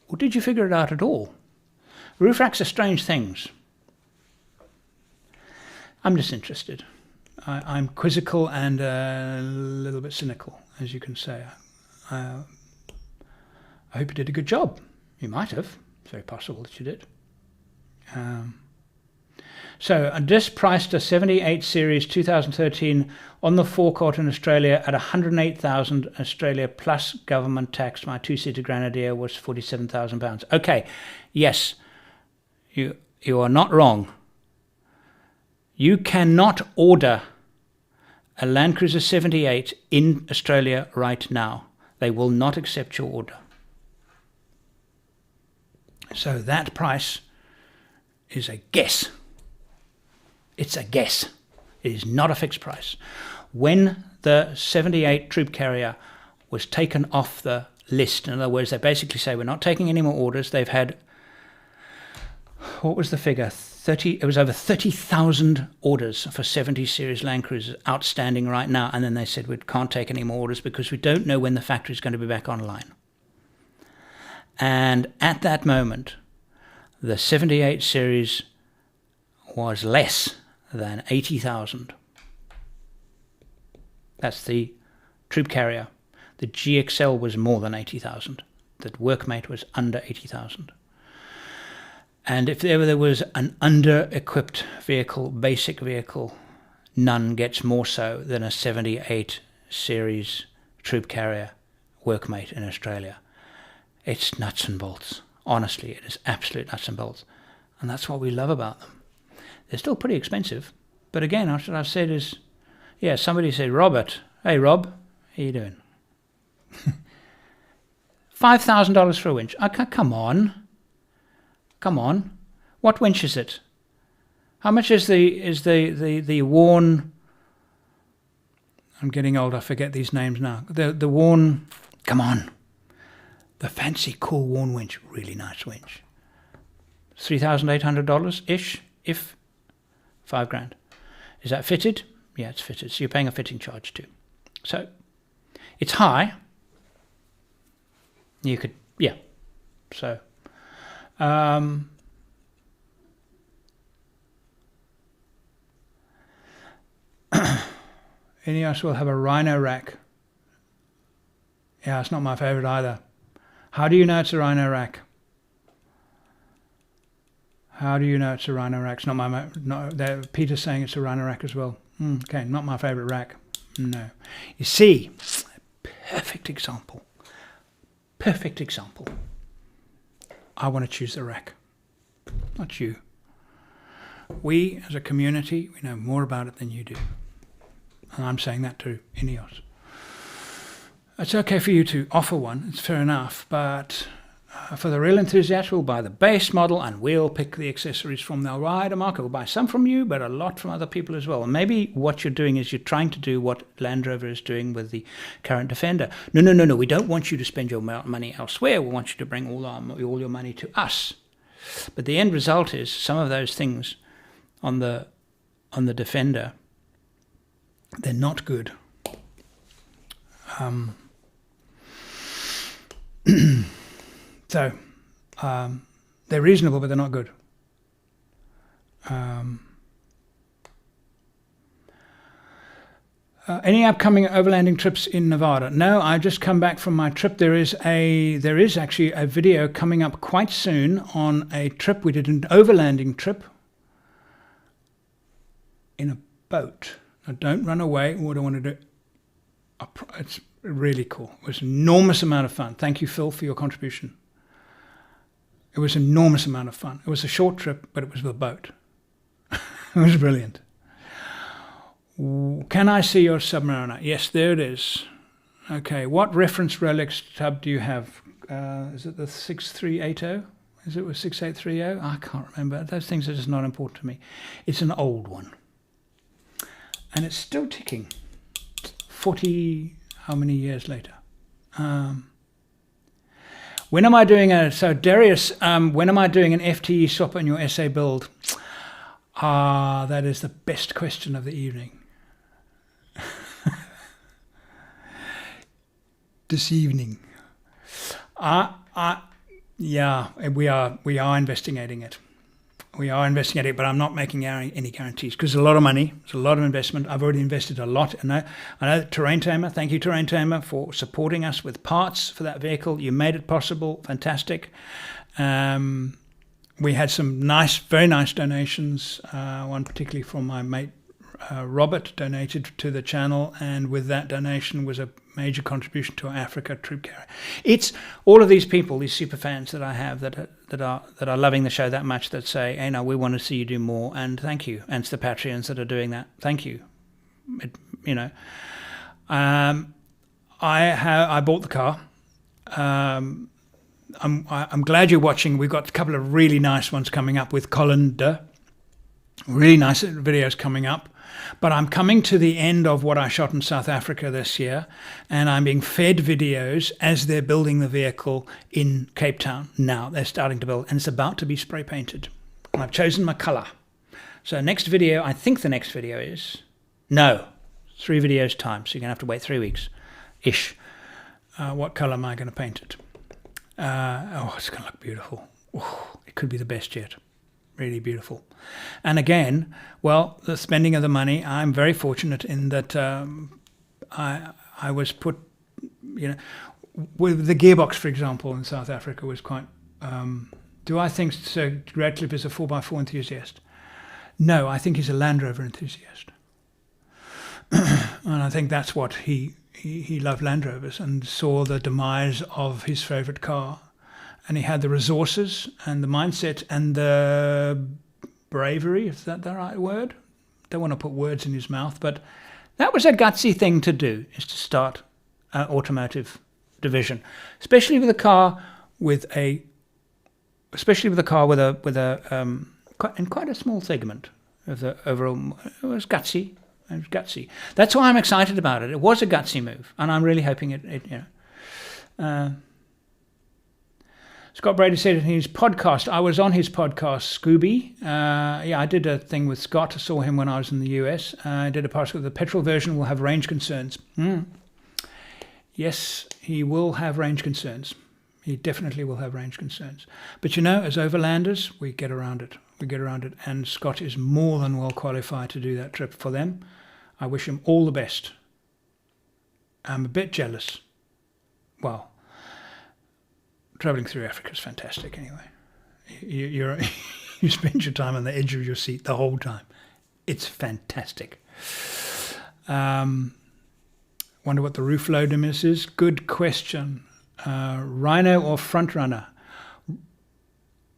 Or did you figure it out at all? Roof racks are strange things. I'm just interested. I'm quizzical and a little bit cynical, as you can say. I hope you did a good job. You might have. It's very possible that you did. So this priced a 78 series 2013 on the forecourt in Australia at 108,000 Australia plus government tax. My 2-seater Grenadier was £47,000. Okay, yes, you are not wrong. You cannot order a Land Cruiser 78 in Australia right now. They will not accept your order. So that price is a guess. It's a guess. It is not a fixed price. When the 78 troop carrier was taken off the list, in other words, they basically say we're not taking any more orders. They've had what was the figure? 30. It was over 30,000 orders for 70 series Land Cruisers outstanding right now. And then they said we can't take any more orders because we don't know when the factory is going to be back online. And at that moment, the 78 series was less than 80,000. That's the troop carrier. The GXL was more than 80,000. The Workmate was under 80,000. And if ever there was an under-equipped vehicle, basic vehicle, none gets more so than a 78 series troop carrier Workmate in Australia. It's nuts and bolts. Honestly, it is absolute nuts and bolts. And that's what we love about them. They're still pretty expensive. But again, what I've said is, yeah, somebody said, Robert, hey Rob, how you doing? $5,000 for a winch. Come on. Come on. What winch is it? How much is the worn... I'm getting old, I forget these names now. The worn... Come on. The fancy, cool worn winch. Really nice winch. $3,800-ish, if $5,000. Is that fitted? Yeah, it's fitted. So you're paying a fitting charge too. So it's high. You could, yeah. So, Ineos will have a Rhino rack. Yeah, it's not my favorite either. How do you know it's a Rhino rack? How do you know it's a Rhino rack? It's not my, Peter's saying it's a Rhino rack as well. Okay, not my favorite rack. No. You see, perfect example. Perfect example. I want to choose the rack, not you. We, as a community, we know more about it than you do. And I'm saying that to Ineos. It's okay for you to offer one, it's fair enough, but for the real enthusiast, we'll buy the base model and we'll pick the accessories from the wider market. We'll buy some from you, but a lot from other people as well. And maybe what you're doing is you're trying to do what Land Rover is doing with the current Defender. No. We don't want you to spend your money elsewhere. We want you to bring all your money to us. But the end result is some of those things on the Defender, they're not good. So, they're reasonable, but they're not good. Any upcoming overlanding trips in Nevada? No, I've just come back from my trip. There is actually a video coming up quite soon on a trip. We did an overlanding trip in a boat. Now, don't run away. What I want to do, it's really cool. It was an enormous amount of fun. Thank you, Phil, for your contribution. It was an enormous amount of fun. It was a short trip, but it was with a boat. It was brilliant. Can I see your Submariner? Yes, there it is. Okay, what reference Rolex tub do you have? Is it the 6380? Is it with 6830? I can't remember. Those things are just not important to me. It's an old one. And it's still ticking. 40, how many years later? When am I doing so Darius, when am I doing an FTE swap on your SA build? That is the best question of the evening. This evening. Yeah, we are investigating it. We are investigating it, but I'm not making any guarantees because it's a lot of money. It's a lot of investment. I've already invested a lot. And I know Terrain Tamer, thank you Terrain Tamer for supporting us with parts for that vehicle. You made it possible. Fantastic. We had some very nice donations. One particularly from my mate Robert donated to the channel, and with that donation was a major contribution to our Africa troop carrier. It's all of these people, these super fans that I have that are loving the show that much, that say, hey, no, we want to see you do more, and thank you. And it's the Patreons that are doing that. Thank you. I bought the car. I'm glad you're watching. We've got a couple of really nice ones coming up with Colin Duh. Really nice videos coming up. But I'm coming to the end of what I shot in South Africa this year, and I'm being fed videos as they're building the vehicle in Cape Town now. They're starting to build, and it's about to be spray painted. And I've chosen my color. So next video, I think the next video is, no, 3 videos time. So you're going to have to wait 3 weeks-ish. What color am I going to paint it? It's going to look beautiful. Oh, it could be the best yet. Really beautiful. And again, well, the spending of the money, I'm very fortunate in that I was put, with the gearbox, for example, in South Africa was quite, do I think Sir Radcliffe is a 4x4 enthusiast? No, I think he's a Land Rover enthusiast. And I think that's what he loved, Land Rovers, and saw the demise of his favorite car. And he had the resources and the mindset and the bravery, is that the right word? Don't want to put words in his mouth, but that was a gutsy thing to do, is to start an automotive division, especially with a car with a in quite a small segment of the overall. It was gutsy. It was gutsy. That's why I'm excited about it. It was a gutsy move, and I'm really hoping it. Scott Brady said in his podcast, I was on his podcast, Scooby. I did a thing with Scott. I saw him when I was in the US. I did a podcast with the petrol version will have range concerns. Yes, he will have range concerns. He definitely will have range concerns. But as overlanders, we get around it. And Scott is more than well qualified to do that trip for them. I wish him all the best. I'm a bit jealous. Well, traveling through Africa is fantastic anyway. You spend your time on the edge of your seat the whole time. It's fantastic. Wonder what the roof load limit is. Good question. Rhino or Frontrunner?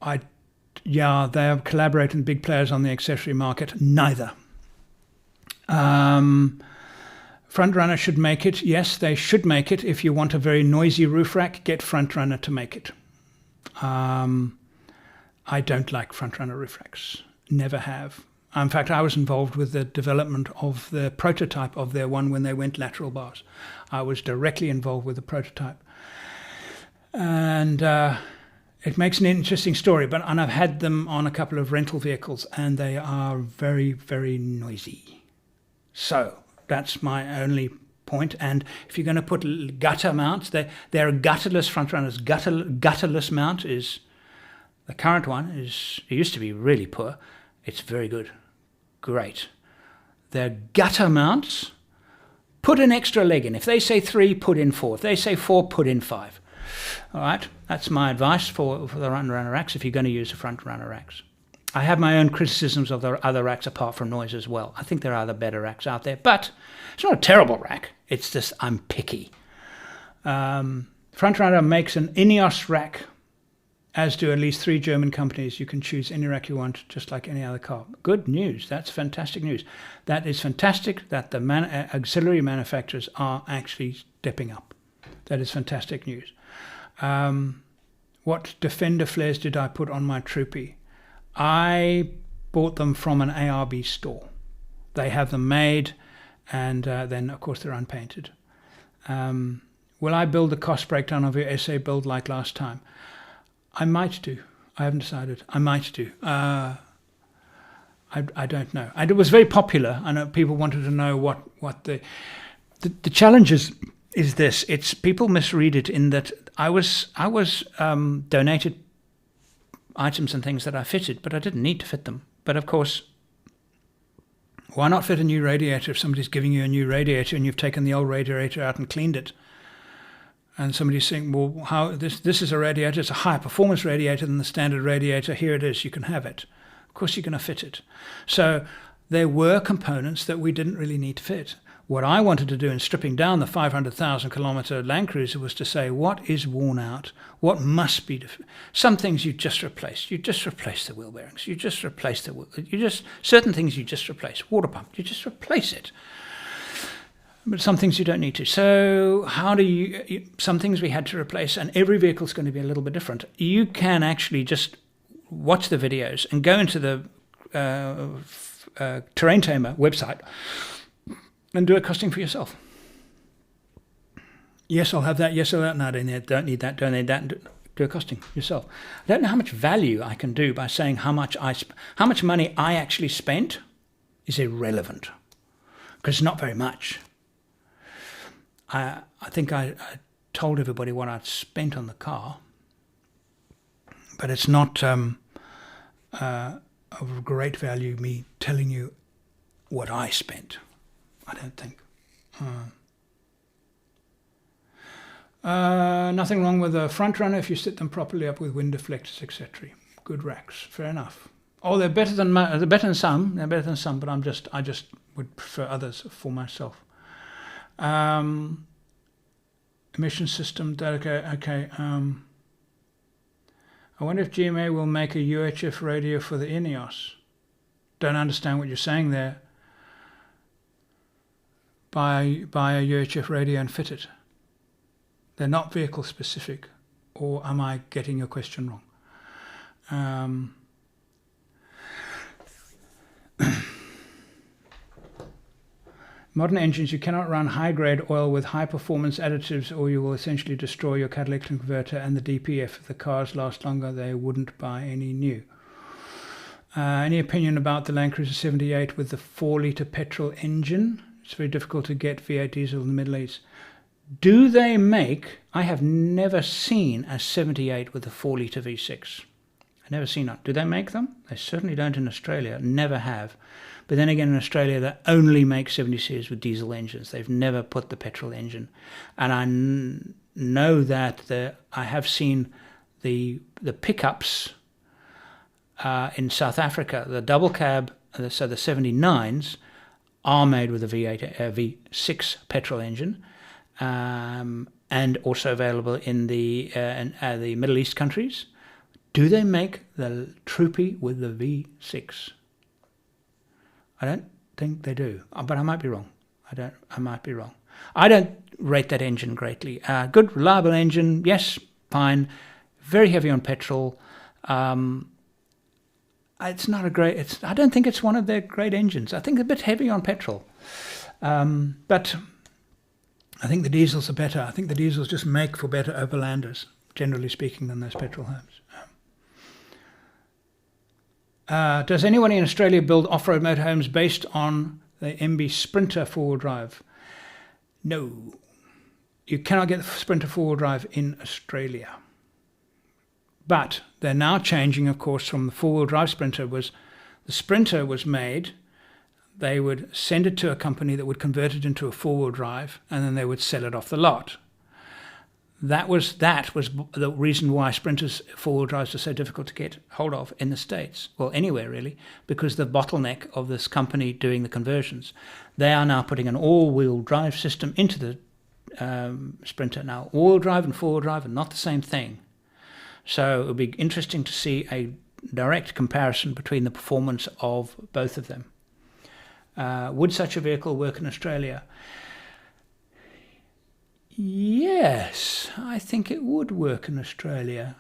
They are collaborating big players on the accessory market. Neither. Frontrunner should make it. Yes, they should make it. If you want a very noisy roof rack, get Frontrunner to make it. I don't like Frontrunner roof racks. Never have. In fact, I was involved with the development of the prototype of their one when they went lateral bars. I was directly involved with the prototype. And it makes an interesting story. And I've had them on a couple of rental vehicles, and they are very, very noisy. So that's my only point. And if you're going to put gutter mounts, they're a gutterless Frontrunners. Gutterless mount is, the current one is, it used to be really poor. It's very good. Great. They're gutter mounts. Put an extra leg in. If they say 3, put in 4. If they say 4, put in 5. All right. That's my advice for the Frontrunner racks if you're going to use the Frontrunner racks. I have my own criticisms of the other racks apart from noise as well. I think there are other better racks out there, but it's not a terrible rack. It's just I'm picky. Frontrunner makes an Ineos rack, as do at least 3 German companies. You can choose any rack you want, just like any other car. Good news. That's fantastic news. That is fantastic that the auxiliary manufacturers are actually stepping up. That is fantastic news. What Defender flares did I put on my Troopy? I bought them from an ARB store. They have them made, and then, of course, they're unpainted. Will I build the cost breakdown of your SA build like last time? I might do. I haven't decided. I might do. I don't know. And it was very popular. I know people wanted to know what the challenge is this. It's people misread it in that I was donated items and things that I fitted, but I didn't need to fit them. But of course, why not fit a new radiator if somebody's giving you a new radiator and you've taken the old radiator out and cleaned it? And somebody's saying, well, how this is a radiator, it's a higher performance radiator than the standard radiator, here it is, you can have it. Of course you're going to fit it. So there were components that we didn't really need to fit. What I wanted to do in stripping down the 500,000 kilometer Land Cruiser was to say, what is worn out? What must be? Some things you just replace. You just replace the wheel bearings. You just replace certain things you just replace. Water pump, you just replace it. But some things you don't need to. So how do some things we had to replace, and every vehicle is going to be a little bit different. You can actually just watch the videos and go into the Terrain Tamer website and do a costing for yourself. Yes, I'll have that. Yes, I'll have that. No, don't need that. Don't need that. do a costing yourself. I don't know how much value I can do by saying how much money I actually spent is irrelevant, because it's not very much. I think I told everybody what I'd spent on the car, but it's not of great value me telling you what I spent, I don't think. Nothing wrong with a front runner if you set them properly up with wind deflectors, etc. Good racks, fair enough. Oh, they're better than some. They're better than some, but I just would prefer others for myself. Emission system. Okay. I wonder if GMA will make a UHF radio for the Ineos. Don't understand what you're saying there. Buy a UHF radio and fit it. They're not vehicle specific, or am I getting your question wrong? Modern engines, you cannot run high-grade oil with high-performance additives, or you will essentially destroy your catalytic converter and the DPF. If the cars last longer, they wouldn't buy any new. Any opinion about the Land Cruiser 78 with the 4-litre petrol engine? It's very difficult to get V8 diesel in the Middle East. Do they make... I have never seen a 78 with a 4-litre V6. I've never seen that. Do they make them? They certainly don't in Australia. Never have. But then again, in Australia, they only make 70 series with diesel engines. They've never put the petrol engine. And I know that I have seen the pickups in South Africa, the double cab, so the 79s, are made with a V6 petrol engine, and also available in the Middle East countries. Do they make the Troopy with the V6? I don't think they do, but I might be wrong. I might be wrong. I don't rate that engine greatly. Good, reliable engine, yes, fine. Very heavy on petrol. It's not a great. I don't think it's one of their great engines. I think they're a bit heavy on petrol, but I think the diesels are better. I think the diesels just make for better overlanders, generally speaking, than those petrol homes. Does anyone in Australia build off-road motorhomes based on the MB Sprinter four-wheel drive? No. You cannot get the Sprinter four-wheel drive in Australia. But they're now changing, of course, from the four-wheel drive Sprinter. The Sprinter was made, they would send it to a company that would convert it into a four-wheel drive, and then they would sell it off the lot. That was the reason why Sprinters four-wheel drives are so difficult to get hold of in the States, well, anywhere really, because the bottleneck of this company doing the conversions. They are now putting an all-wheel drive system into the Sprinter. Now, all-wheel drive and four-wheel drive are not the same thing. So it would be interesting to see a direct comparison between the performance of both of them. Would such a vehicle work in Australia? Yes, I think it would work in Australia.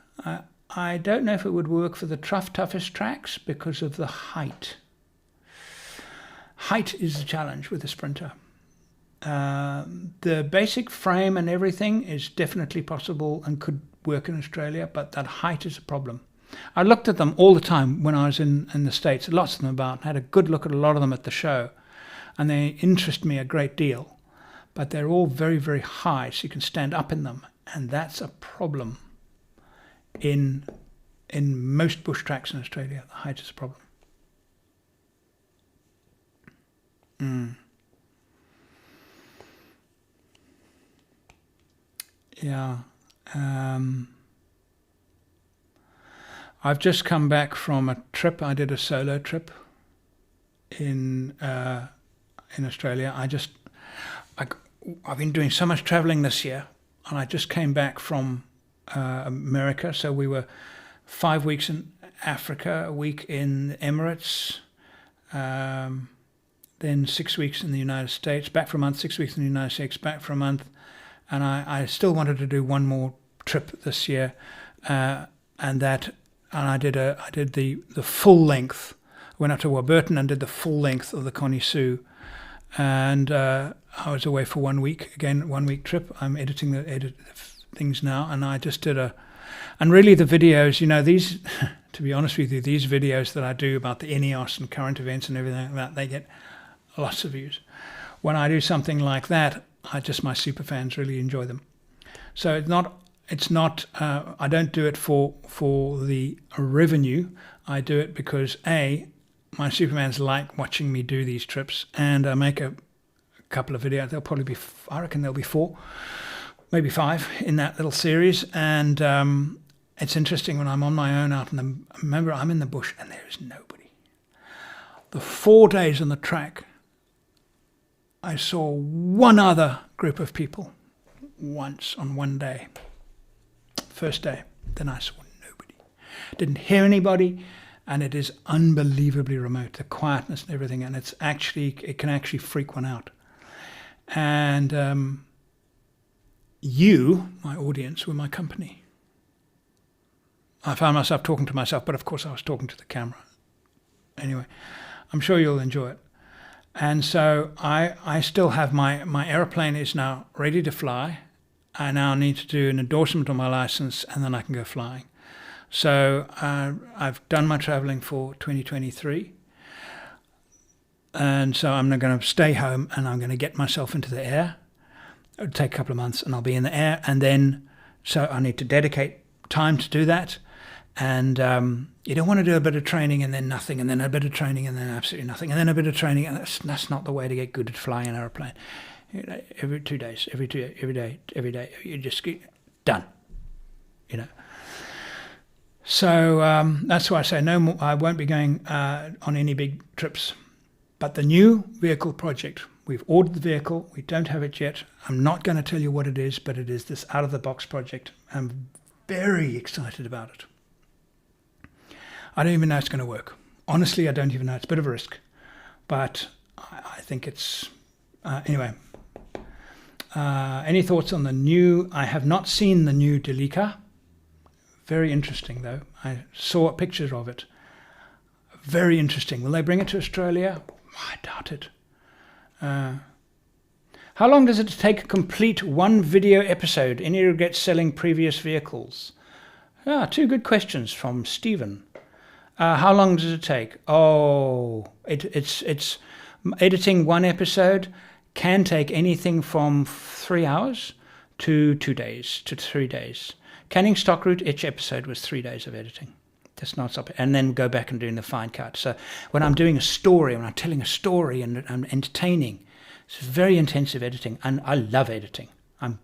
I don't know if it would work for the toughest tracks because of the height. Height is the challenge with the Sprinter. The basic frame and everything is definitely possible and could work in Australia, but that height is a problem. I looked at them all the time when I was in the States, lots of them about, had a good look at a lot of them at the show, and they interest me a great deal. But they're all very, very high, so you can stand up in them, and that's a problem in most bush tracks in Australia. The height is a problem. Yeah. I've just come back from a trip. I did a solo trip in Australia. I've been doing so much traveling this year, and I just came back from America. So we were 5 weeks in Africa, a week in the Emirates, then 6 weeks in the United States, back for a month, 6 weeks in the United States, back for a month. And I still wanted to do one more trip this year, and I did the full length. I went up to Warburton and did the full length of the Connie Sue, and I was away for 1 week. Again, 1 week trip. I'm editing the things now, and I just did And really the videos, you know, these, to be honest with you, these videos that I do about the Ineos and current events and everything like that, they get lots of views. When I do something like that, my super fans really enjoy them. So it's not, I don't do it for the revenue. I do it because my superfans like watching me do these trips, and I make a couple of videos. There'll probably be, I reckon there'll be 4, maybe 5 in that little series. And it's interesting when I'm on my own out remember I'm in the bush and there is nobody. The 4 days on the track, I saw one other group of people once on one day. First day, then I saw nobody. Didn't hear anybody, and it is unbelievably remote, the quietness and everything, and it can actually freak one out. And you, my audience, were my company. I found myself talking to myself, but of course I was talking to the camera. Anyway, I'm sure you'll enjoy it. And so I still have my airplane is now ready to fly. I now need to do an endorsement on my license, and then I can go flying. So I've done my traveling for 2023. And so I'm going to stay home and I'm going to get myself into the air. It'll take a couple of months and I'll be in the air. And then, so I need to dedicate time to do that. And you don't want to do a bit of training and then nothing, and then a bit of training and then absolutely nothing, and then a bit of training. And that's not the way to get good at flying an aeroplane. You know, every 2 days, every day, you just get done, you know. So that's why I say no more. I won't be going on any big trips. But the new vehicle project, we've ordered the vehicle. We don't have it yet. I'm not going to tell you what it is, but it is this out-of-the-box project. I'm very excited about it. I don't even know it's going to work. Honestly, I don't even know. It's a bit of a risk. But I think it's... anyway. Any thoughts on the new... I have not seen the new Delica. Very interesting, though. I saw pictures of it. Very interesting. Will they bring it to Australia? I doubt it. How long does it take to complete one video episode? Any regrets selling previous vehicles? 2 good questions from Stephen. How long does it take? Oh, it's editing one episode can take anything from 3 hours to 2 days to 3 days. Canning stock route, each episode was 3 days of editing. That's not stop, and then go back and doing the fine cut. So when I'm doing a story, when I'm telling a story and I'm entertaining, it's very intensive editing, and I love editing. I'm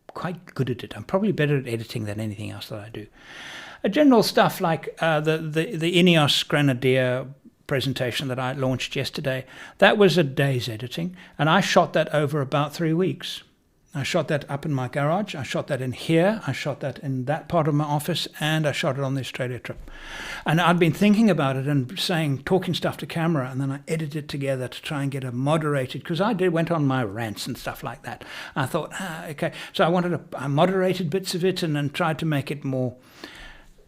quite good at it. I'm probably better at editing than anything else that I do. General stuff like the Ineos Grenadier presentation that I launched yesterday, that was a day's editing, and I shot that over about 3 weeks. I shot that up in my garage, I shot that in here, I shot that in that part of my office, and I shot it on the Australia trip. And I'd been thinking about it and talking stuff to camera, and then I edited it together to try and get a moderated, because went on my rants and stuff like that. I thought, okay, so I moderated bits of it and then tried to make it more,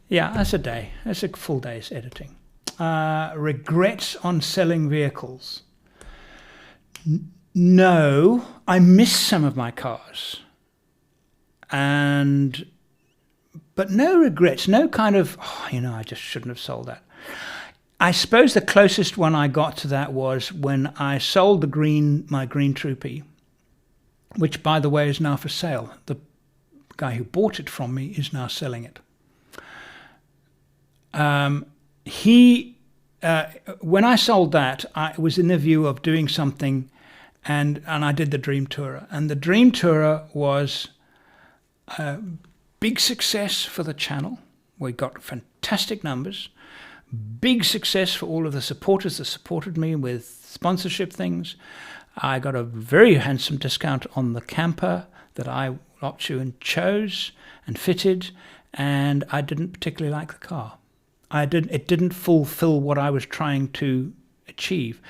that's a day, that's a full day's editing. Regrets on selling vehicles. No, I miss some of my cars, but no regrets, no kind of, I just shouldn't have sold that. I suppose the closest one I got to that was when I sold my green Troopy, which, by the way, is now for sale. The guy who bought it from me is now selling it. When I sold that, I was in the view of doing something. And I did the Dream Tourer. And the Dream Tourer was a big success for the channel. We got fantastic numbers. Big success for all of the supporters that supported me with sponsorship things. I got a very handsome discount on the camper that I opted and chose and fitted. And I didn't particularly like the car. It didn't fulfill what I was trying to achieve.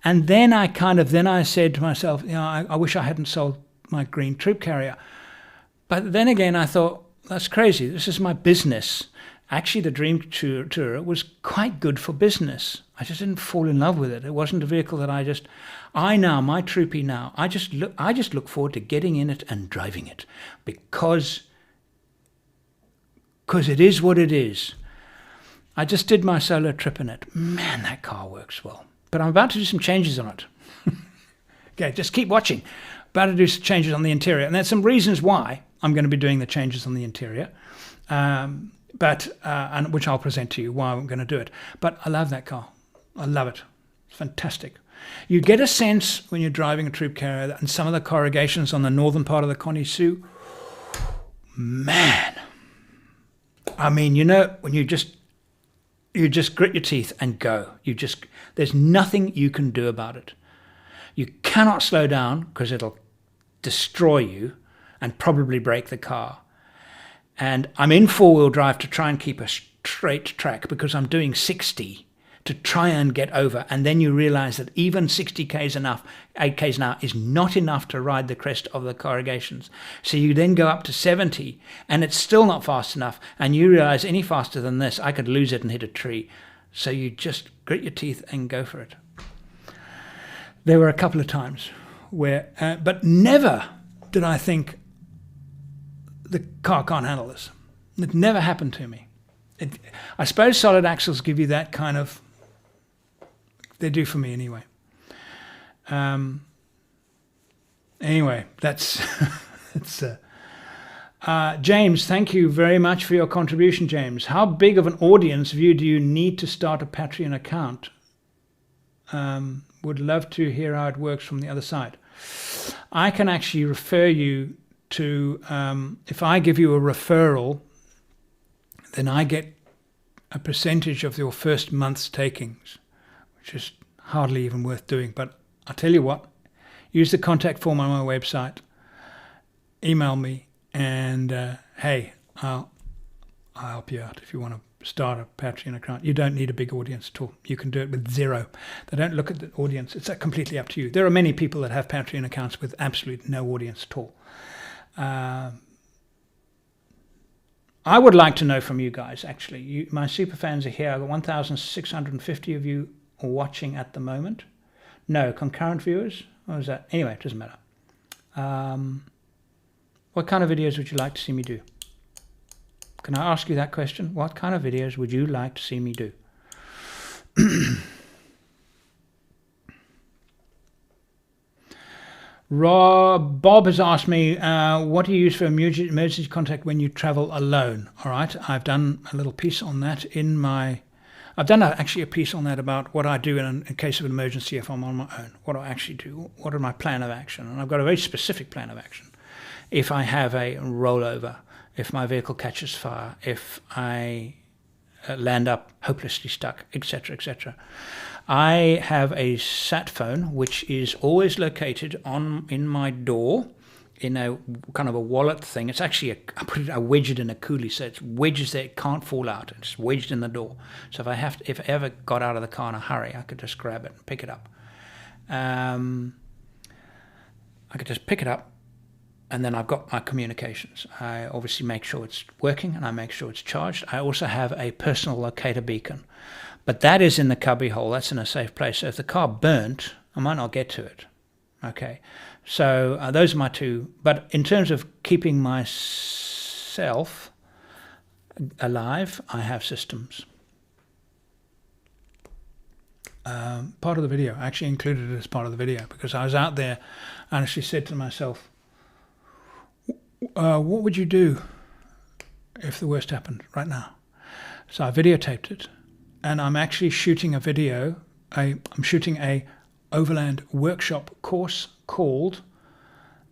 And then I said to myself, I wish I hadn't sold my green troop carrier. But then again, I thought, that's crazy. This is my business. Actually, the Dream Tourer was quite good for business. I just didn't fall in love with it. It wasn't a vehicle that my Troopy now, I just look forward to getting in it and driving it, because because it is what it is. I just did my solo trip in it. Man, that car works well. But I'm about to do some changes on it. Okay, just keep watching. About to do some changes on the interior. And there's some reasons why I'm going to be doing the changes on the interior, and which I'll present to you why I'm going to do it. But I love that car. I love it. It's fantastic. You get a sense when you're driving a troop carrier, and some of the corrugations on the northern part of the Connie Sue, man. I mean, when you just grit your teeth and go. There's nothing you can do about it. You cannot slow down because it'll destroy you and probably break the car. And I'm in four-wheel drive to try and keep a straight track because I'm doing 60 to try and get over. And then you realize that even 60 k's enough, 8 k's an hour is not enough to ride the crest of the corrugations. So you then go up to 70 and it's still not fast enough. And you realize any faster than this, I could lose it and hit a tree. So you just grit your teeth and go for it. There were a couple of times where, but never did I think the car can't handle this. It never happened to me. I suppose solid axles give you that kind of, they do for me anyway. Anyway, that's it's. James, thank you very much for your contribution, James. How big of an audience view do you need to start a Patreon account? Would love to hear how it works from the other side. I can actually refer you to, if I give you a referral, then I get a percentage of your first month's takings, which is hardly even worth doing. But I'll tell you what, use the contact form on my website, email me, and hey, I'll help you out if you want to start a Patreon account. You don't need a big audience at all. You can do it with zero. They don't look at the audience. It's completely up to you. There are many people that have Patreon accounts with absolutely no audience at all. I would like to know from you guys, actually. My super fans are here. I've got 1,650 of you watching at the moment. No, concurrent viewers? What was that? Anyway, it doesn't matter. What kind of videos would you like to see me do? Can I ask you that question? What kind of videos would you like to see me do? Bob has asked me, what do you use for emergency contact when you travel alone? All right, I've done a little piece on that in my... I've done actually a piece on that about what I do in case of an emergency if I'm on my own. What do I actually do? What are my plan of action? And I've got a very specific plan of action. If I have a rollover, if my vehicle catches fire, if I land up hopelessly stuck, etc., etc. I have a sat phone which is always located in my door in a kind of a wallet thing. It's actually I wedge it in a coolie, so it's wedges there, it can't fall out. It's wedged in the door. So if I ever got out of the car in a hurry, I could just grab it and pick it up. I could just pick it up. And then I've got my communications. I obviously make sure it's working and I make sure it's charged. I also have a personal locator beacon. But that is in the cubby hole. That's in a safe place. So if the car burnt, I might not get to it. Okay. So those are my two. But in terms of keeping myself alive, I have systems. Part of the video. I actually included it as part of the video because I was out there and actually said to myself, what would you do if the worst happened right now? So I videotaped it, and I'm actually shooting a video. I'm shooting a overland workshop course called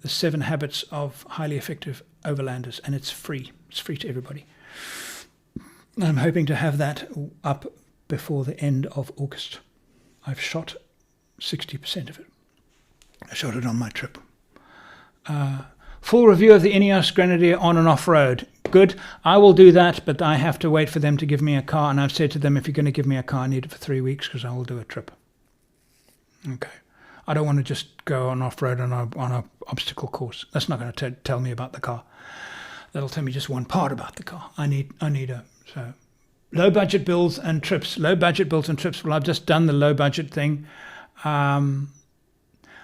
The 7 Habits of Highly Effective Overlanders, and it's free. It's free to everybody. I'm hoping to have that up before the end of August. I've shot 60% of it. I shot it on my trip. Full review of the Ineos Grenadier on and off-road. Good. I will do that, but I have to wait for them to give me a car. And I've said to them, if you're going to give me a car, I need it for 3 weeks because I will do a trip. Okay. I don't want to just go on off-road on a obstacle course. That's not going to tell me about the car. That'll tell me just one part about the car. I need so low budget builds and trips. Low budget builds and trips. Well, I've just done the low budget thing. Low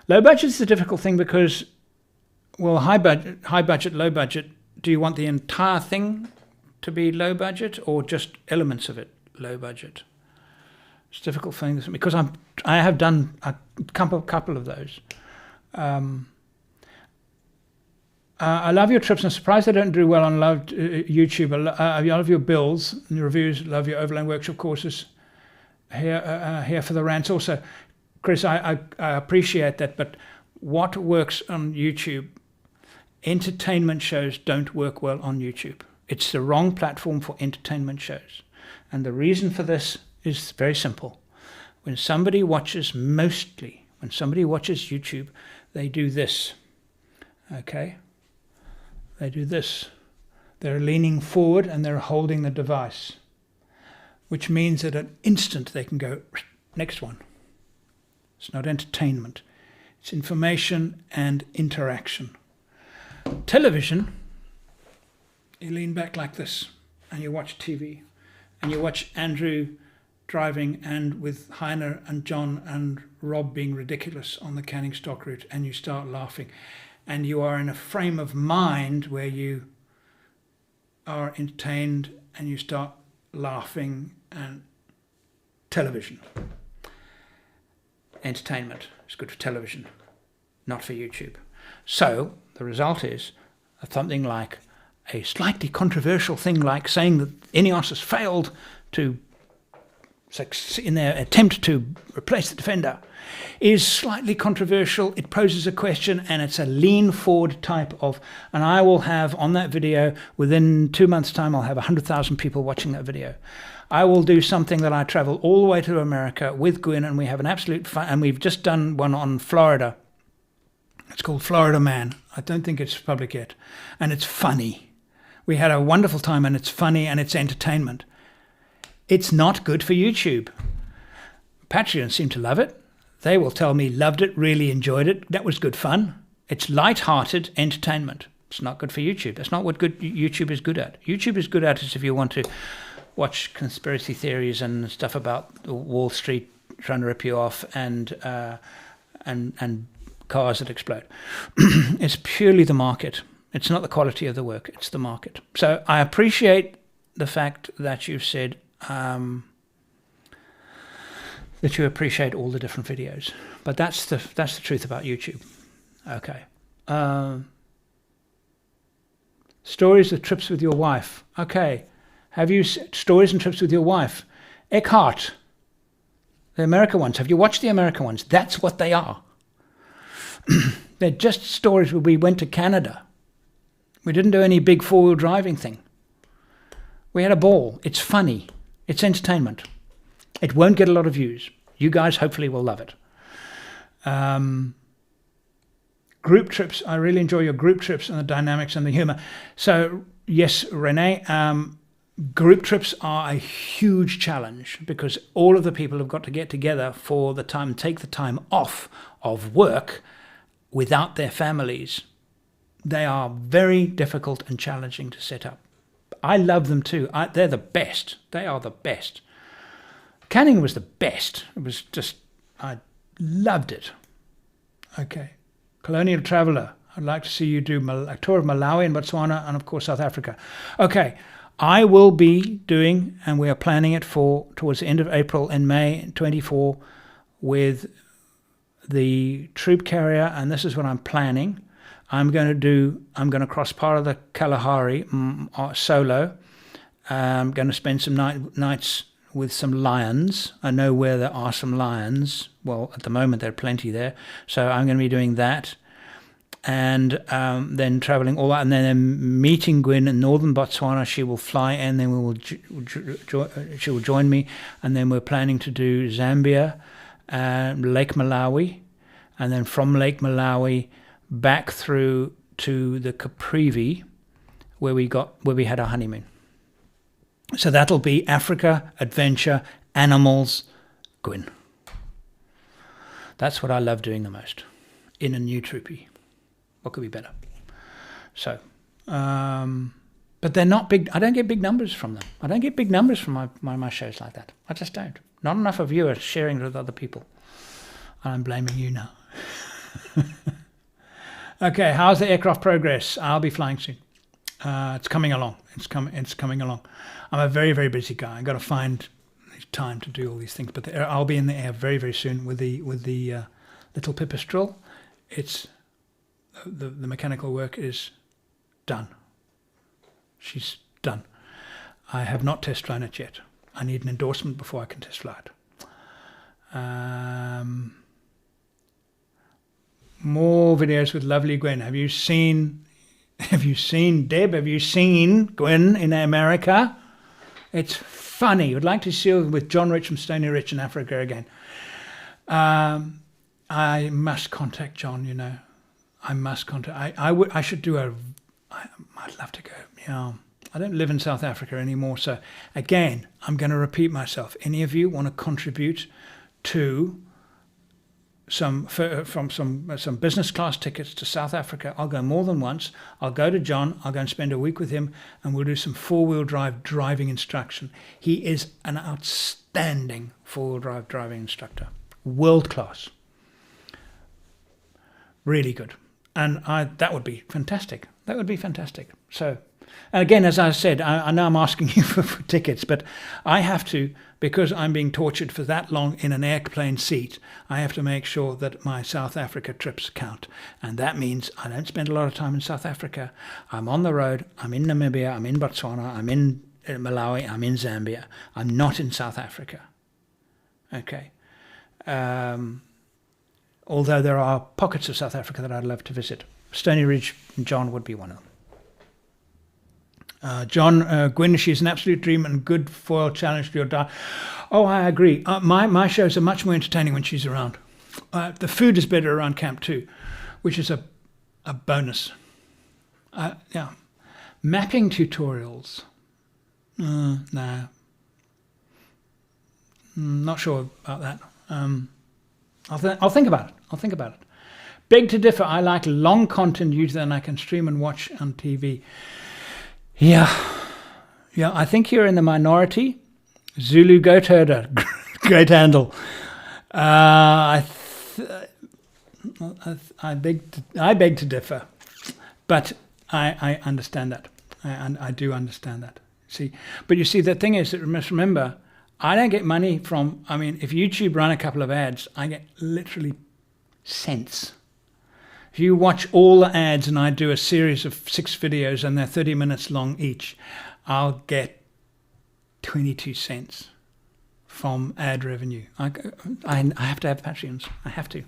budget is a difficult thing because, well, high budget, low budget. Do you want the entire thing to be low budget, or just elements of it low budget? It's difficult for me because I have done a couple of those. I love your trips. I'm surprised they don't do well on YouTube. I love your builds and reviews. Love your overland workshop courses. Here for the rants also. Chris, I appreciate that, but what works on YouTube, entertainment shows don't work well on YouTube. It's the wrong platform for entertainment shows. And the reason for this is very simple. When somebody watches YouTube, they do this. Okay? They do this. They're leaning forward and they're holding the device, which means at an instant they can go, next one. It's not entertainment. It's information and interaction. Television, you lean back like this and you watch TV and you watch Andrew driving and with Heiner and John and Rob being ridiculous on the Canning Stock route, and you start laughing. And you are in a frame of mind where you are entertained and you start laughing. And television. Entertainment is good for television, not for YouTube. So the result is something like a slightly controversial thing like saying that Ineos has failed to in their attempt to replace the Defender is slightly controversial. It poses a question, and it's a lean forward type of, and I will have on that video, within 2 months' time, I'll have 100,000 people watching that video. I will do something that I travel all the way to America with Gwyn, and we have an absolute fun, and we've just done one on Florida. It's called Florida Man. I don't think it's public yet. And it's funny. We had a wonderful time, and it's funny, and it's entertainment. It's not good for YouTube. Patreons seem to love it. They will tell me, loved it, really enjoyed it. That was good fun. It's light-hearted entertainment. It's not good for YouTube. That's not what good YouTube is good at. YouTube is good at is if you want to watch conspiracy theories and stuff about Wall Street trying to rip you off and cars that explode. It's purely the market. It's not the quality of the work. It's the market. So I appreciate the fact that you've said that you appreciate all the different videos, but that's the truth about YouTube. Okay. Stories of trips with your wife. Okay. Have you stories and trips with your wife? Eckhart, the American ones. Have you watched the American ones? That's what they are. They're just stories where we went to Canada. We didn't do any big four-wheel driving thing. We had a ball. It's funny. It's entertainment. It won't get a lot of views. You guys hopefully will love it. Group trips. I really enjoy your group trips and the dynamics and the humor. So, yes, Renee, group trips are a huge challenge because all of the people have got to get together for the time, take the time off of work without their families. They are very difficult and challenging to set up. I love them too. They're the best. They are the best. Canning was the best. It was just, I loved it. Okay. Colonial Traveller. I'd like to see you do a tour of Malawi and Botswana and, of course, South Africa. Okay. I will be doing, and we are planning it for towards the end of April and May 24 with the troop carrier, and this is what I'm planning. I'm going to cross part of the Kalahari solo. I'm going to spend some nights with some lions. I know where there are some lions. Well, at the moment there are plenty there. So I'm going to be doing that. And then traveling all that, and then meeting Gwyn in northern Botswana. She will fly in, then she will join me. And then we're planning to do Zambia, Lake Malawi, and then from Lake Malawi back through to the Caprivi, where we had our honeymoon. So that'll be Africa, adventure, animals, Gwyn. That's what I love doing the most in a new troopy. What could be better? So, but they're not big. I don't get big numbers from them. I don't get big numbers from my shows like that. I just don't. Not enough of you are sharing it with other people. I'm blaming you now. Okay, how's the aircraft progress? I'll be flying soon. It's coming along. It's coming along. I'm a very, very busy guy. I've got to find time to do all these things. But I'll be in the air very, very soon with the little pipistrel. It's the mechanical work is done. She's done. I have not test flown it yet. I need an endorsement before I can test fly it. More videos with lovely Gwen. Have you seen Deb? Have you seen Gwen in America? It's funny. Would like to see her with John Rich from Stony Rich in Africa again. I must contact John, you know. I must contact. I should do a. I'd love to go. Yeah. I don't live in South Africa anymore, so again, I'm going to repeat myself. Any of you want to contribute to some business class tickets to South Africa? I'll go more than once. I'll go to John. I'll go and spend a week with him, and we'll do some four-wheel drive driving instruction. He is an outstanding four-wheel drive driving instructor, world class, really good, and that would be fantastic. That would be fantastic. So. And again, as I said, I know I'm asking you for tickets, but I have to, because I'm being tortured for that long in an airplane seat, I have to make sure that my South Africa trips count. And that means I don't spend a lot of time in South Africa. I'm on the road. I'm in Namibia. I'm in Botswana. I'm in Malawi. I'm in Zambia. I'm not in South Africa. Okay. Although there are pockets of South Africa that I'd love to visit. Stony Ridge and John would be one of them. John, Gwyn, she's an absolute dream and good foil challenge to your diet. Oh, I agree. My shows are much more entertaining when she's around. The food is better around camp too, which is a bonus. Yeah. Mapping tutorials. No. Not sure about that. I'll think about it. Beg to differ. I like long content usually, then I can stream and watch on TV. Yeah, I think you're in the minority. Zulu goat herder, great handle. I beg to differ, but I understand that. I do understand that. See, but you see, the thing is that you must remember, I don't get money from. I mean, if YouTube run a couple of ads, I get literally cents. If you watch all the ads and I do a series of 6 videos and they're 30 minutes long each, I'll get 22 cents from ad revenue. I have to have Patreons. I have to.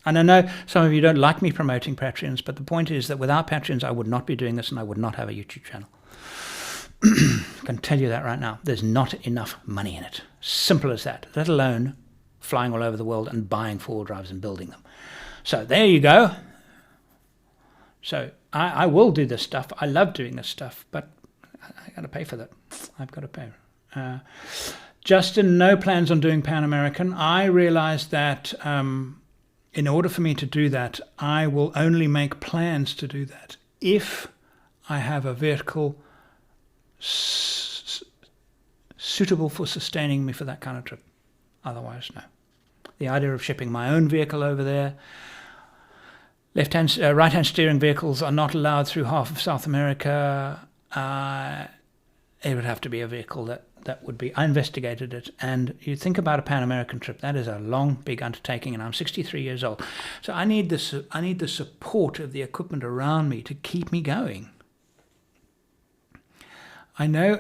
And I know some of you don't like me promoting Patreons, but the point is that without Patreons, I would not be doing this and I would not have a YouTube channel. I can tell you that right now. There's not enough money in it. Simple as that, let alone flying all over the world and buying four-wheel drives and building them. So there you go. So I will do this stuff. I love doing this stuff, but I got to pay for that. I've got to pay. Justin, no plans on doing Pan American. I realized that in order for me to do that, I will only make plans to do that if I have a vehicle suitable for sustaining me for that kind of trip. Otherwise, no. The idea of shipping my own vehicle over there. Right-hand steering vehicles are not allowed through half of South America. It would have to be a vehicle that would be. I investigated it, and you think about a Pan American trip. That is a long, big undertaking, and I'm 63 years old, so I need the support of the equipment around me to keep me going. I know.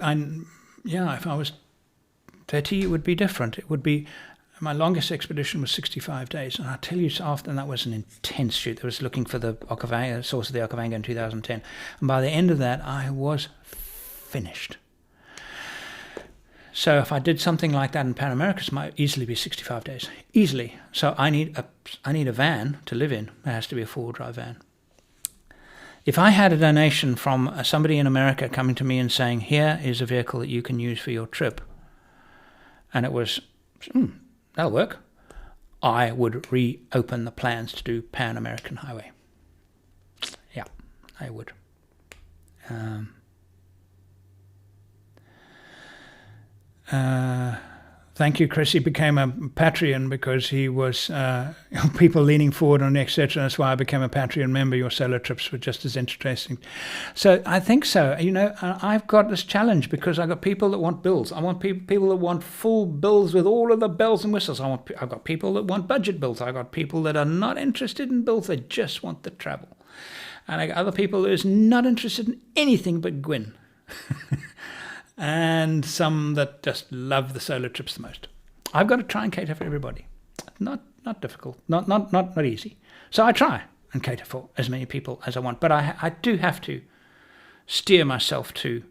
If I was 30, it would be different. It would be. My longest expedition was 65 days, and I'll tell you, so often that was an intense shoot. I was looking for the source of the Okavango in 2010, and by the end of that, I was finished. So if I did something like that in Pan America, it might easily be 65 days, easily. So I need a van to live in. It has to be a four-wheel drive van. If I had a donation from somebody in America coming to me and saying, "Here is a vehicle that you can use for your trip," and it was, that'll work, I would reopen the plans to do Pan American Highway. Yeah, I would. Thank you, Chris. He became a Patreon because he was people leaning forward on etc. That's why I became a Patreon member. Your solo trips were just as interesting. So I think so. You know, I've got this challenge because I've got people that want bills. I want people that want full bills with all of the bells and whistles. I've got people that want budget bills. I've got people that are not interested in bills. They just want the travel. And I got other people who's not interested in anything but Gwyn. And some that just love the solo trips the most. I've got to try and cater for everybody. Not difficult, not easy. So I try and cater for as many people as I want. But I do have to steer myself to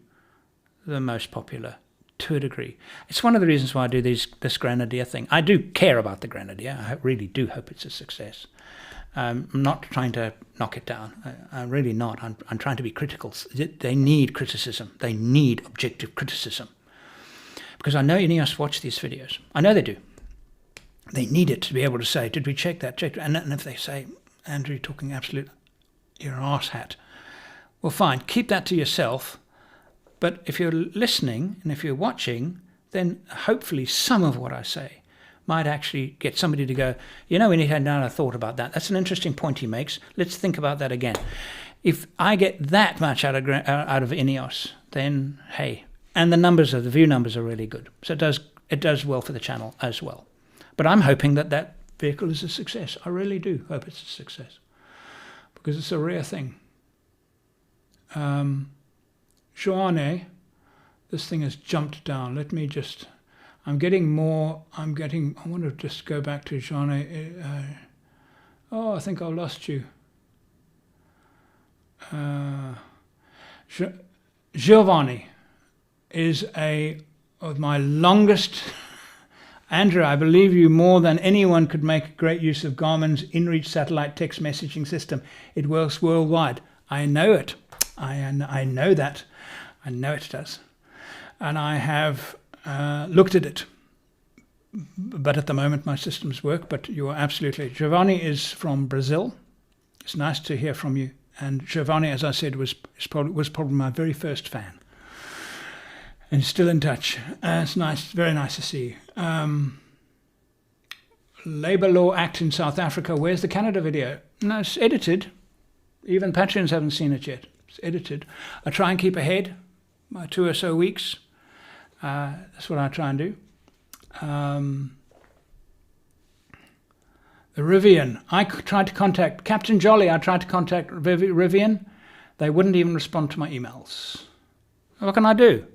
the most popular to a degree. It's one of the reasons why I do this Grenadier thing. I do care about the Grenadier. I really do hope it's a success. I'm not trying to knock it down. I'm really not. I'm trying to be critical. They need criticism. They need objective criticism. Because I know Ineos watch these videos. I know they do. They need it to be able to say, did we check that? And if they say, Andrew, you're talking absolute, you're an arse hat. Well, fine. Keep that to yourself. But if you're listening and if you're watching, then hopefully some of what I say might actually get somebody to go, you know, we need to have another thought about that. That's an interesting point he makes. Let's think about that again. If I get that much out of Ineos, then hey, and the view numbers are really good. So it does well for the channel as well. But I'm hoping that vehicle is a success. I really do hope it's a success because it's a rare thing. Joanne, this thing has jumped down. Let me just. I want to just go back to Joanne. I think I've lost you. Giovanni is of my longest. Andrew, I believe you more than anyone could make great use of Garmin's InReach satellite text messaging system. It works worldwide. I know it. I know that. I know it does. And I have looked at it. But at the moment my systems work. But you are absolutely. Giovanni is from Brazil. It's nice to hear from you. And Giovanni, as I said, was probably my very first fan. And still in touch. It's nice, very nice to see you. Labour Law Act in South Africa. Where's the Canada video? No, it's edited. Even Patreons haven't seen it yet. It's edited. I try and keep ahead. 2 or so weeks. That's what I try and do. The Rivian. I tried to contact Captain Jolly. I tried to contact Rivian. They wouldn't even respond to my emails. What can I do?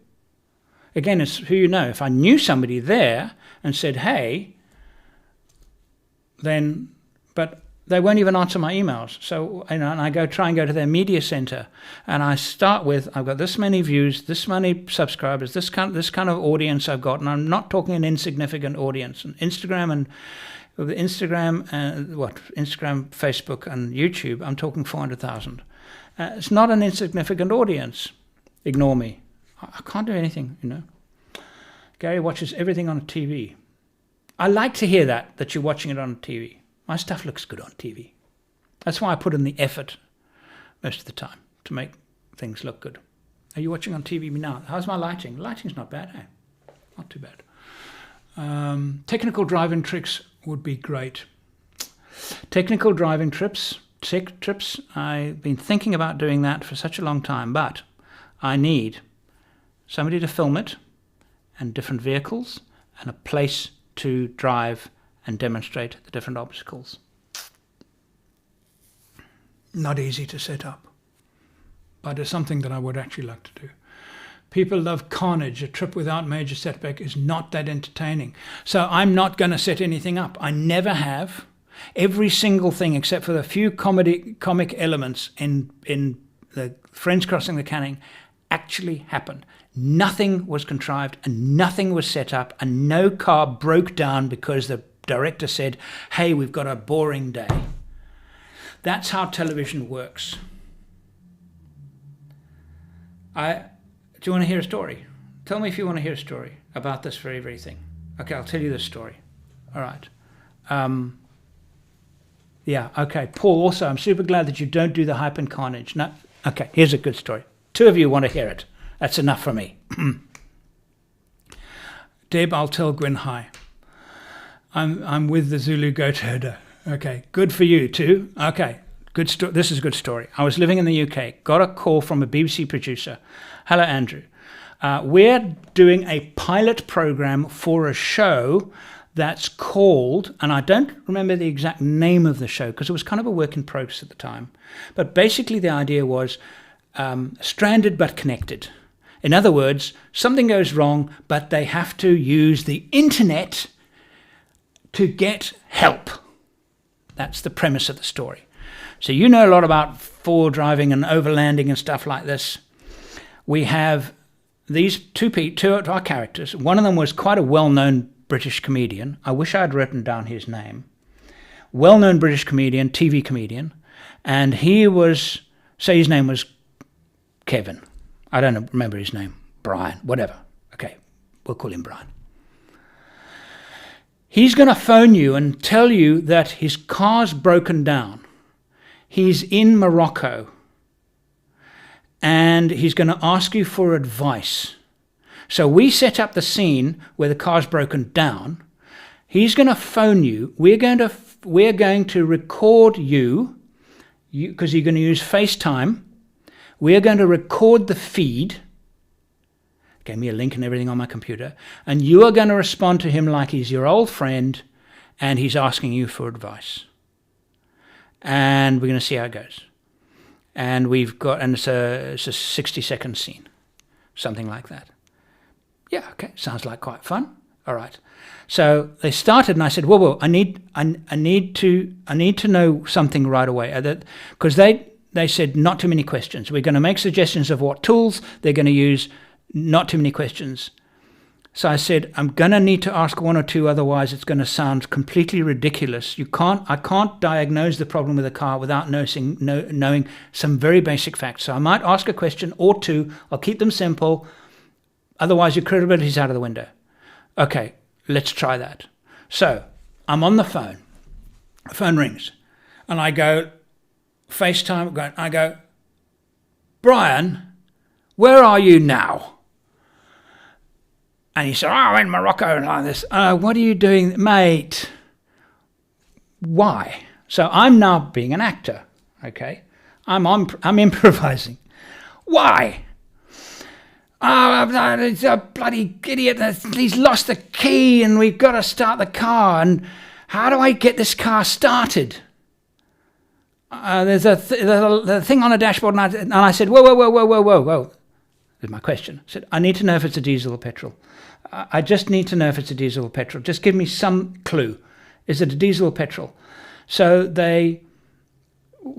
Again, it's who you know. If I knew somebody there and said, hey, then, but they won't even answer my emails. So, and I try and go to their media center, and I start with, I've got this many views, this many subscribers, this kind of audience I've got, and I'm not talking an insignificant audience. And Instagram, Facebook, and YouTube, I'm talking 400,000. It's not an insignificant audience. Ignore me. I can't do anything, you know. Gary watches everything on TV. I like to hear that you're watching it on TV. My stuff looks good on TV. That's why I put in the effort most of the time to make things look good. Are you watching on TV now? How's my lighting? Lighting's not bad, eh? Not too bad. Technical driving tricks would be great. Technical driving trips. I've been thinking about doing that for such a long time, but I need somebody to film it and different vehicles and a place to drive and demonstrate the different obstacles. Not easy to set up, but it's something that I would actually like to do. People love carnage. A trip without major setback is not that entertaining. So I'm not going to set anything up. I never have. Every single thing except for the few comic elements in the Friends Crossing the Canning actually happened. Nothing was contrived and nothing was set up and no car broke down because the director said, hey, we've got a boring day. That's how television works. Do you want to hear a story? Tell me if you want to hear a story about this very, very thing. Okay, I'll tell you this story. All right. Yeah, okay. Paul, also, I'm super glad that you don't do the hype and carnage. No, okay, here's a good story. 2 of you want to hear it. That's enough for me. Deb, I'll tell Gwen hi. I'm with the Zulu goat herder. Okay, good for you too. Okay, good. This is a good story. I was living in the UK, got a call from a BBC producer. Hello, Andrew. We're doing a pilot program for a show that's called, and I don't remember the exact name of the show because it was kind of a work in progress at the time. But basically the idea was stranded but connected. In other words, something goes wrong, but they have to use the internet to get help. That's the premise of the story. So you know a lot about four driving and overlanding and stuff like this. We have these two of our characters. One of them was quite a well-known British comedian. I wish I had written down his name. Well-known British comedian, TV comedian. And he was, say his name was Kevin. I don't remember his name. Brian, whatever. Okay, we'll call him Brian. He's going to phone you and tell you that his car's broken down. He's in Morocco. And he's going to ask you for advice. So we set up the scene where the car's broken down. He's going to phone you. We're going to record you because you're going to use FaceTime. We're going to record the feed. Gave me a link and everything on my computer. And you are going to respond to him like he's your old friend and he's asking you for advice. And we're going to see how it goes. And it's a 60-second scene, something like that. Yeah, okay, sounds like quite fun. All right. So they started, and I said, "Whoa, I need to know something right away," because they said not too many questions. We're going to make suggestions of what tools they're going to use. Not too many questions. So I said, I'm going to need to ask one or two, otherwise it's going to sound completely ridiculous. I can't diagnose the problem with a car without knowing some very basic facts. So I might ask a question or two. I'll keep them simple. Otherwise, your credibility is out of the window. Okay, let's try that. So I'm on the phone. The phone rings. And I go, FaceTime, I go, Brian, where are you now? And he said, I'm in Morocco and like this. What are you doing, mate? Why? So I'm now being an actor, okay? I'm improvising. Why? It's a bloody idiot. He's lost the key and we've got to start the car. And how do I get this car started? There's a thing on the dashboard. And I said, whoa. There's my question. I said, I need to know if it's a diesel or petrol. I just need to know if it's a diesel or petrol. Just give me some clue. Is it a diesel or petrol? So they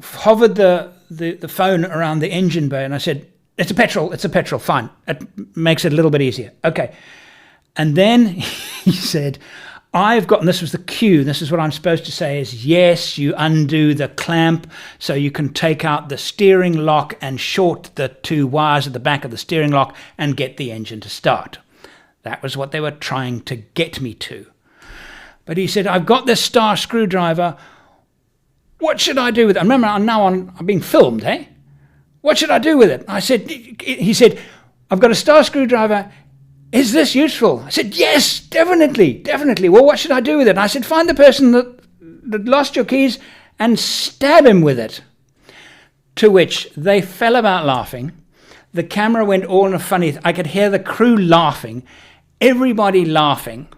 hovered the phone around the engine bay, and I said, it's a petrol, fine. It makes it a little bit easier. Okay. And then he said, and this was the cue, this is what I'm supposed to say is, yes, you undo the clamp so you can take out the steering lock and short the two wires at the back of the steering lock and get the engine to start. That was what they were trying to get me to. But he said, I've got this star screwdriver. What should I do with it? Remember, I'm being filmed, eh? What should I do with it? He said, I've got a star screwdriver. Is this useful? I said, yes, definitely. Well, what should I do with it? I said, find the person that lost your keys and stab him with it. To which they fell about laughing. The camera went all in a funny, I could hear the crew laughing, everybody laughing.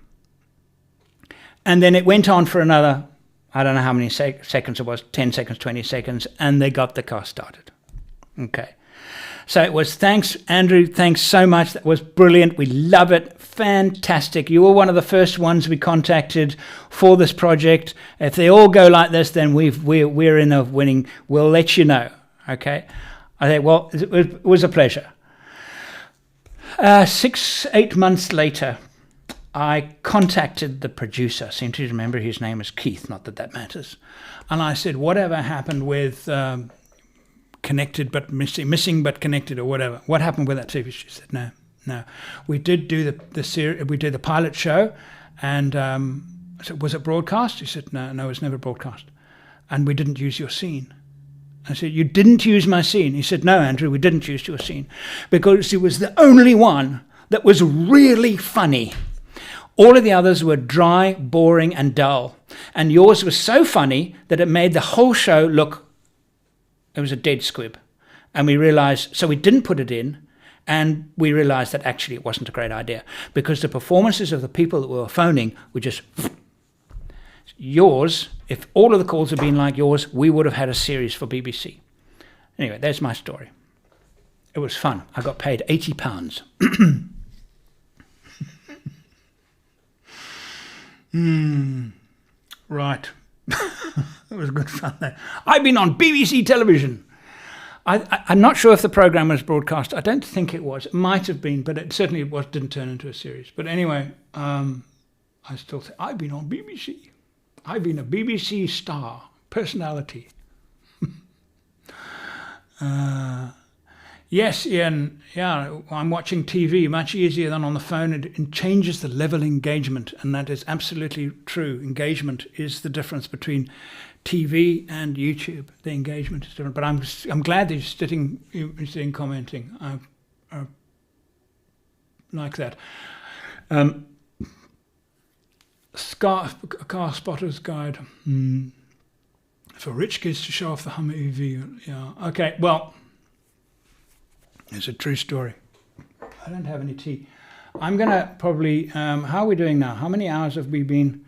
And then it went on for another, I don't know how many seconds it was, 10 seconds, 20 seconds, and they got the car started. Okay. So it was, thanks, Andrew, thanks so much. That was brilliant. We love it. Fantastic. You were one of the first ones we contacted for this project. If they all go like this, then we're in a winning. We'll let you know. Okay. I think, well, it was a pleasure. 6-8 months later, I contacted the producer. I seem to remember his name is Keith, not that that matters. And I said, whatever happened with connected but missing but connected or whatever? What happened with that TV? She said, no. We did do the series. We did the pilot show, and I said, was it broadcast? He said, no, it was never broadcast. And we didn't use your scene. I said, you didn't use my scene? He said, no, Andrew, we didn't use your scene because it was the only one that was really funny. All of the others were dry, boring, and dull. And yours was so funny that it made the whole show look, it was a dead squib. And we realized, so we didn't put it in, and we realized that actually it wasn't a great idea, because the performances of the people that were phoning were just yours. If all of the calls had been like yours, we would have had a series for BBC. Anyway, there's my story. It was fun. I got paid £80. Right. It was good fun there. I've been on BBC television. I'm not sure if the program was broadcast. I don't think it was. It might have been, but it certainly didn't turn into a series. But anyway, I still say, I've been on BBC. I've been a BBC star, personality. Yes, Ian, yeah, I'm watching TV much easier than on the phone. It changes the level of engagement, and that is absolutely true. Engagement is the difference between TV and YouTube. The engagement is different, but I'm glad that you're sitting commenting. I like that. Car spotter's guide for rich kids to show off the Hummer EV. Yeah. Okay. Well, it's a true story. I don't have any tea. I'm gonna probably. How are we doing now? How many hours have we been?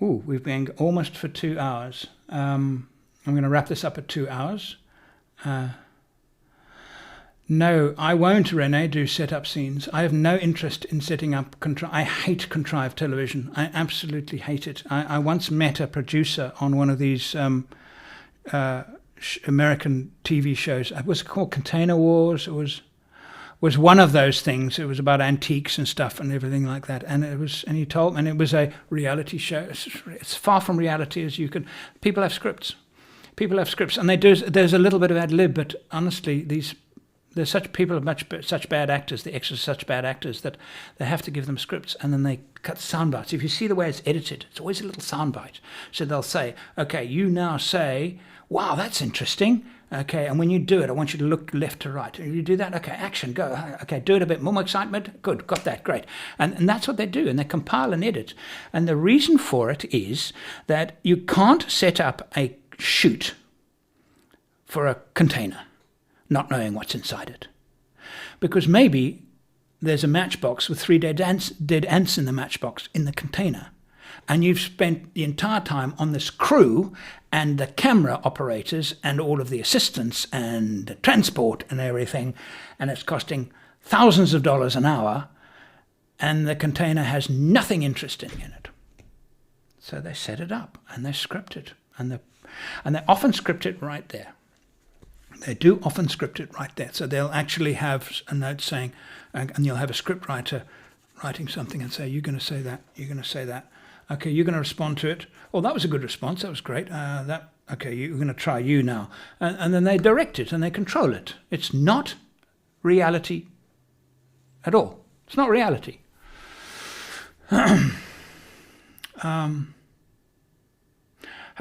Ooh, we've been almost for 2 hours. I'm going to wrap this up at 2 hours. No, I won't, Renee, do setup scenes. I have no interest in setting up. I hate contrived television. I absolutely hate it. I once met a producer on one of these American TV shows. It was called Container Wars. It was one of those things. It was about antiques and stuff and everything like that. And it was a reality show. It's far from reality as you can. People have scripts, and there's a little bit of ad lib, but honestly, there's such people are such bad actors. The extras are such bad actors that they have to give them scripts, and then they cut sound bites. If you see the way it's edited, it's always a little sound bite. So they'll say, "Okay, you now say, wow, that's interesting." Okay, and when you do it, I want you to look left to right. You do that, okay, action, go. Okay, do it a bit more excitement. Good, got that, great. And that's what they do, and they compile and edit. And the reason for it is that you can't set up a shoot for a container not knowing what's inside it. Because maybe there's a matchbox with 3 dead ants in the matchbox in the container. And you've spent the entire time on this crew and the camera operators and all of the assistants and the transport and everything, and it's costing thousands of dollars an hour, and the container has nothing interesting in it. So they set it up and they script it, and they often script it right there. They do often script it right there. So they'll actually have a note saying, and you'll have a script writer writing something and say, you're going to say that, you're going to say that. Okay, you're going to respond to it. Oh, that was a good response. That was great. Okay, you're going to try you now. And then they direct it and they control it. It's not reality at all. It's not reality. Have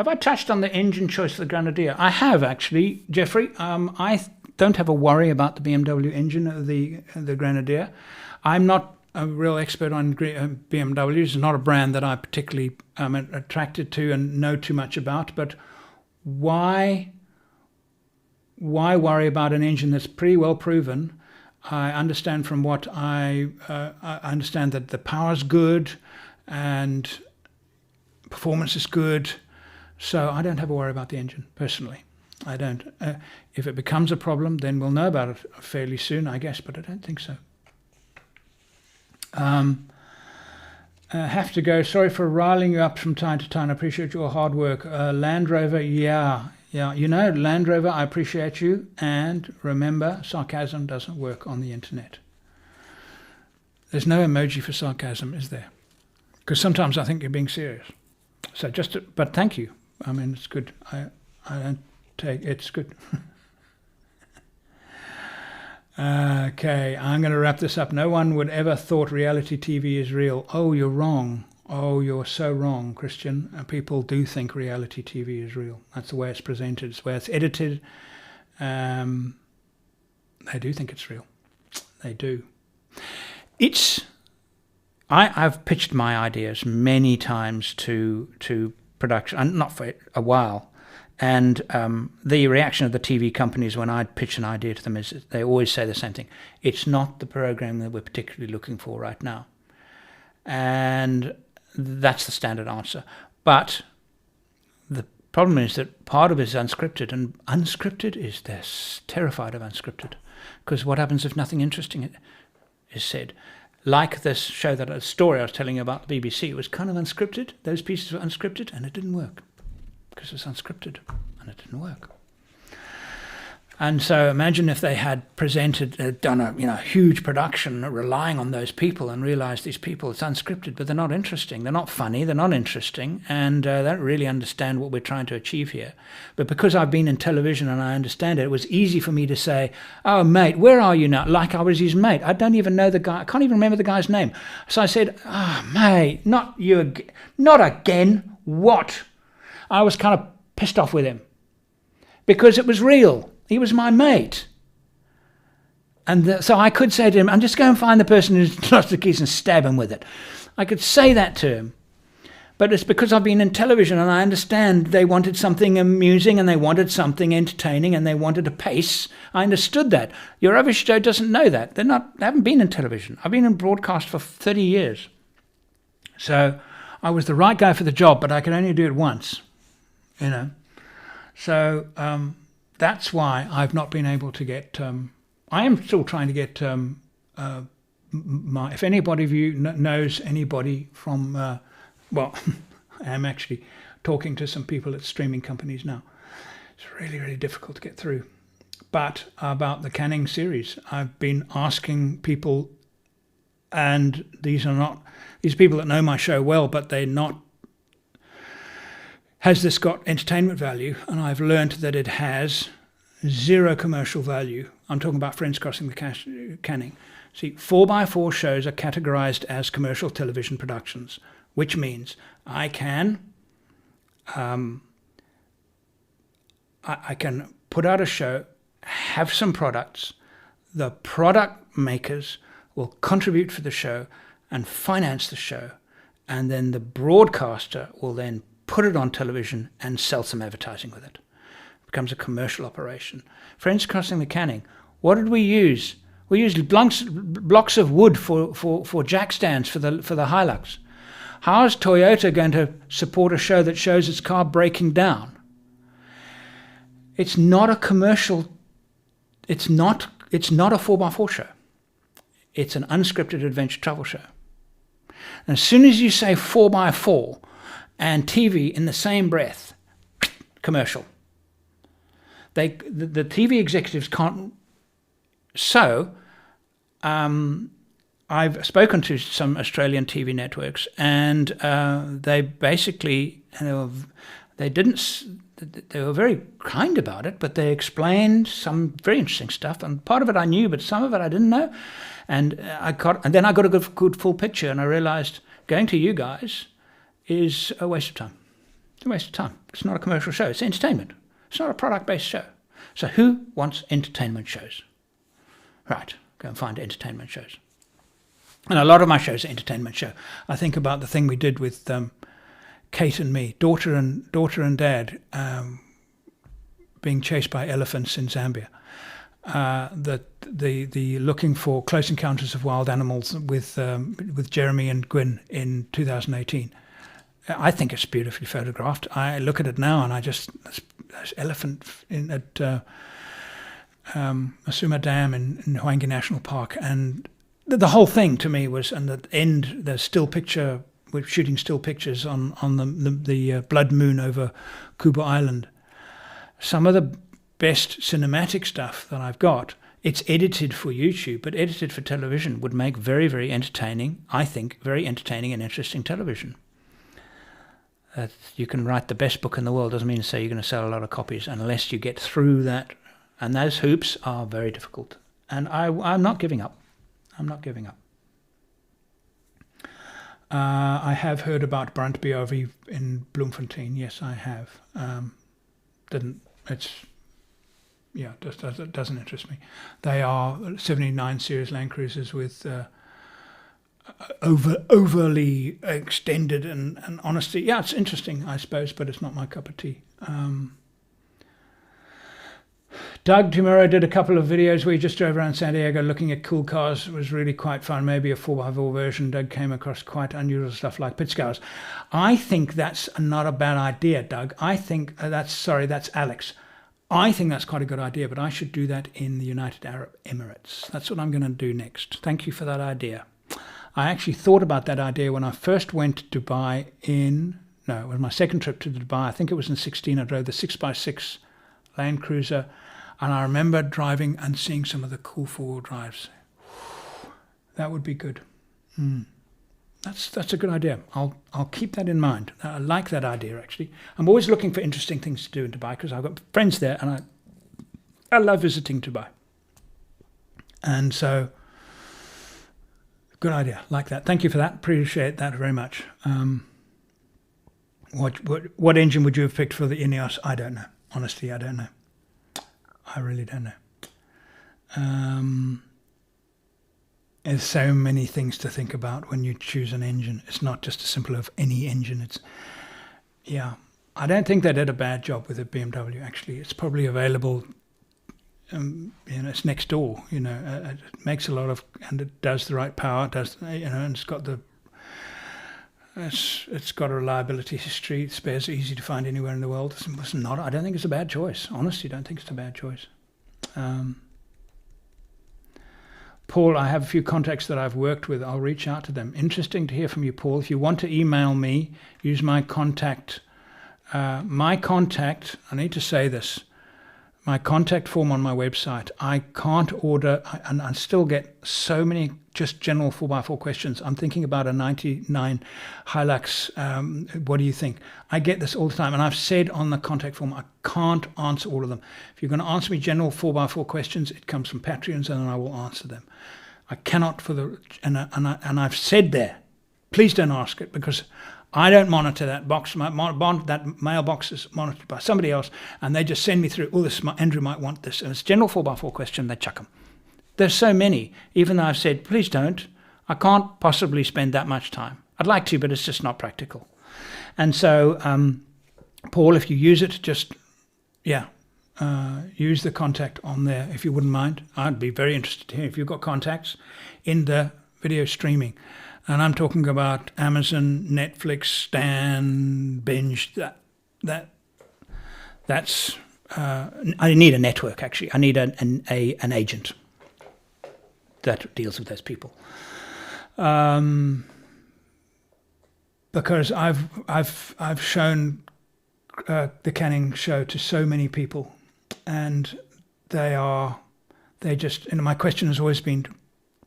I touched on the engine choice for the Grenadier? I have, actually, Jeffrey. I don't have a worry about the BMW engine of the Grenadier. I'm not a real expert on BMWs. It's not a brand that I particularly am attracted to and know too much about. But why worry about an engine that's pretty well proven? I understand from what I understand that the power's good and performance is good. So I don't have a worry about the engine, personally. I don't. If it becomes a problem, then we'll know about it fairly soon, I guess, but I don't think so. Have to go. Sorry for riling you up from time to time. I appreciate your hard work. Land Rover, yeah. You know, Land Rover, I appreciate you. And remember, sarcasm doesn't work on the internet. There's no emoji for sarcasm, is there? Because sometimes I think you're being serious. So but thank you. I mean, it's good. I don't take it's good. Okay, I'm going to wrap this up. No one would ever thought reality TV is real. Oh, you're wrong. Oh, you're so wrong, Christian. People do think reality TV is real. That's the way it's presented. It's the way it's edited. They do think it's real. They do. It's I've pitched my ideas many times to production, and not for a while. And the reaction of the TV companies when I pitch an idea to them is they always say the same thing. It's not the program that we're particularly looking for right now. And that's the standard answer. But the problem is that part of it is unscripted, and unscripted is they're terrified of unscripted. Because what happens if nothing interesting is said? Like this show, a story I was telling you about the BBC, it was kind of unscripted. Those pieces were unscripted, and it didn't work. Because it was unscripted, and it didn't work. And so imagine if they had done a huge production relying on those people and realized these people, it's unscripted, but they're not interesting. They're not funny. They're not interesting. And they don't really understand what we're trying to achieve here. But because I've been in television and I understand it, it was easy for me to say, oh, mate, where are you now? Like I was his mate. I don't even know the guy. I can't even remember the guy's name. So I said, oh, mate, not you again. Not again. What? I was kind of pissed off with him because it was real. He was my mate. And so I could say to him, I'm just going to find the person who's lost the keys and stab him with it. I could say that to him. But it's because I've been in television and I understand they wanted something amusing and they wanted something entertaining and they wanted a pace. I understood that. Your average Joe doesn't know that. They haven't been in television. I've been in broadcast for 30 years. So I was the right guy for the job, but I could only do it once. So that's why I've not been able to get. I am still trying to get if anybody of you knows anybody from, I am actually talking to some people at streaming companies now. It's really, really difficult to get through. But about the Canning series, I've been asking people, and these people that know my show well, but they're not. Has this got entertainment value? And I've learned that it has zero commercial value. I'm talking about Friends Crossing the Canning. See, 4x4 shows are categorized as commercial television productions, which means I can put out a show, have some products, the product makers will contribute for the show and finance the show, and then the broadcaster will then put it on television and sell some advertising with it. It becomes a commercial operation. Friends Crossing the Canning, what did we use? We used blocks of wood for jack stands for the Hilux. How is Toyota going to support a show that shows its car breaking down? It's not a commercial, it's not a 4x4 show. It's an unscripted adventure travel show. And as soon as you say 4x4, and TV in the same breath, commercial. The TV executives can't. So, I've spoken to some Australian TV networks, and they basically, they were very kind about it, but they explained some very interesting stuff, and part of it I knew, but some of it I didn't know, and then I got a good full picture, and I realized going to you guys is a waste of time. It's a waste of time. It's not a commercial show. It's entertainment. It's not a product-based show. So who wants entertainment shows? Right, go and find entertainment shows. And a lot of my shows are entertainment show. I think about the thing we did with Kate and me, daughter and dad, being chased by elephants in Zambia. The looking for Close Encounters of Wild Animals with Jeremy and Gwyn in 2018. I think it's beautifully photographed. I look at it now and there's elephant at Masuma Dam in Hwange National Park, and the whole thing to me was, and at the end, the still picture, we're shooting still pictures on the blood moon over Kuba Island. Some of the best cinematic stuff that I've got, it's edited for YouTube, but edited for television would make very, very entertaining, I think, very entertaining and interesting television. You can write the best book in the world, doesn't mean to say you're going to sell a lot of copies unless you get through that. And those hoops are very difficult. And I'm not giving up. I'm not giving up. I have heard about Brand BRV in Bloemfontein. Yes, I have. Doesn't interest me. They are 79 series Land Cruisers with overly extended and honesty. Yeah, it's interesting, I suppose, but it's not my cup of tea. Doug tomorrow did a couple of videos where he just drove around San Diego looking at cool cars. It was really quite fun. Maybe a 4x4 version. Doug came across quite unusual stuff like pit scours. I think that's not a bad idea, Doug. I think that's Alex. I think that's quite a good idea, but I should do that in the United Arab Emirates. That's what I'm going to do next. Thank you for that idea. I actually thought about that idea when I first went to Dubai it was my second trip to Dubai. I think it was in 2016. I drove the 6x6 Land Cruiser, and I remember driving and seeing some of the cool four-wheel drives. That would be good. That's a good idea. I'll keep that in mind. I like that idea, actually. I'm always looking for interesting things to do in Dubai because I've got friends there, and I love visiting Dubai. And so, good idea. Like that. Thank you for that. Appreciate that very much. What engine would you have picked for the Ineos? I don't know. Honestly, I don't know. I really don't know. There's so many things to think about when you choose an engine. It's not just as simple of any engine. I don't think they did a bad job with the BMW, actually. It's probably available, it's next door, it makes a lot of, and it does the right power, and it's got it's got a reliability history. Spares are easy to find anywhere in the world. I don't think it's a bad choice. Honestly, don't think it's a bad choice. Paul, I have a few contacts that I've worked with. I'll reach out to them. Interesting to hear from you, Paul. If you want to email me, use my contact. I need to say this. My contact form on my website. I can't order, and I still get so many just general 4x4 questions. I'm thinking about a 99 Hilux. What do you think? I get this all the time. And I've said on the contact form, I can't answer all of them. If you're going to answer me general 4x4 questions, it comes from Patreons, and then I will answer them. I cannot and I've said there, please don't ask it, because I don't monitor that box. That mailbox is monitored by somebody else, and they just send me through, this, Andrew might want this. And it's a general 4x4 question, they chuck them. There's so many, even though I've said, please don't. I can't possibly spend that much time. I'd like to, but it's just not practical. And so, Paul, if you use it, just, use the contact on there, if you wouldn't mind. I'd be very interested to hear if you've got contacts in the video streaming. And I'm talking about Amazon, Netflix, Stan, Binge. That's. I need a network, actually. I need an agent that deals with those people. Because I've shown the Canning show to so many people, and they just. My question has always been,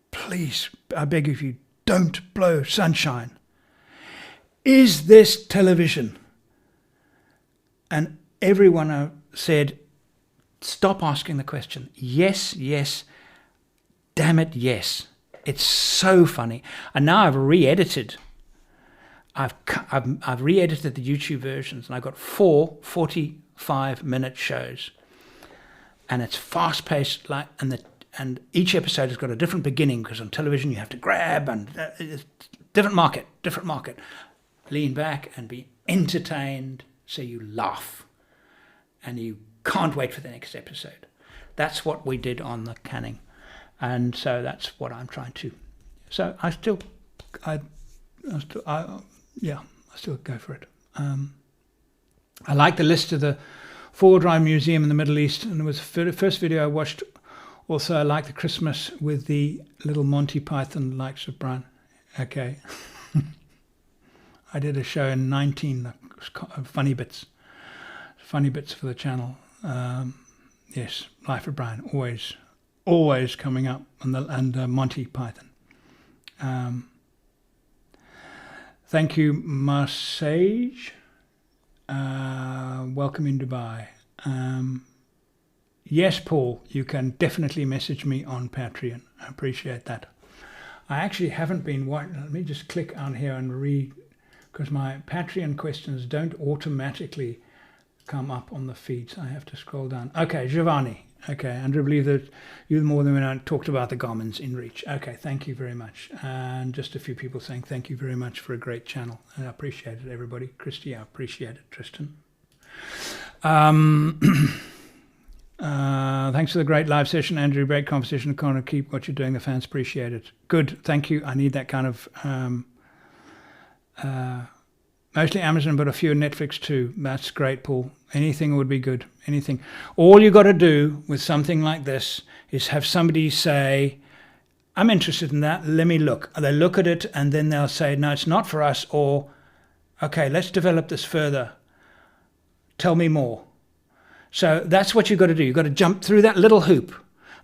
please, I beg of you, don't blow sunshine. Is this television? And everyone said, stop asking the question. Yes, yes, damn it, yes. It's so funny. And now I've re-edited. I've re-edited the YouTube versions, and I've got 4 45-minute shows. And it's fast-paced, and each episode has got a different beginning, because on television you have to grab, and it's different market. Lean back and be entertained, so you laugh. And you can't wait for the next episode. That's what we did on the Canning. And so that's what I'm trying to. So I still go for it. I like the list of the four-wheel drive museum in the Middle East, and it was the first video I watched. Also, I like the Christmas with the little Monty Python likes of Brian. Okay. I did a show in 19, funny bits for the channel. Yes, Life of Brian, always coming up, and Monty Python. Thank you, Massage. Welcome in Dubai. Yes, Paul, you can definitely message me on Patreon. I appreciate that. I actually haven't been let me just click on here and read, because my Patreon questions don't automatically come up on the feeds. I have to scroll down. Okay, Giovanni. Okay, Andrew, I believe that you more than when I talked about the Garmin's in reach. Okay, thank you very much. And just a few people saying thank you very much for a great channel. And I appreciate it, everybody. Christy, I appreciate it. Tristan. Thanks for the great live session, Andrew. Great conversation. Connor, keep what you're doing. The fans appreciate it. Good, thank you. I need that kind of... mostly Amazon, but a few Netflix too. That's great, Paul. Anything would be good. Anything. All you got to do with something like this is have somebody say, I'm interested in that. Let me look. They look at it and then they'll say, no, it's not for us. Or, okay, let's develop this further. Tell me more. So that's what you've got to do. You've got to jump through that little hoop.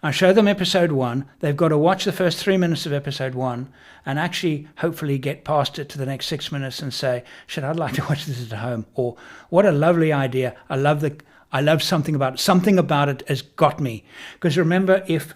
I show them episode 1. They've got to watch the first 3 minutes of episode 1 and actually hopefully get past it to the next 6 minutes and say, shit, I'd like to watch this at home. Or what a lovely idea. I love something about it. Something about it has got me. Because remember, if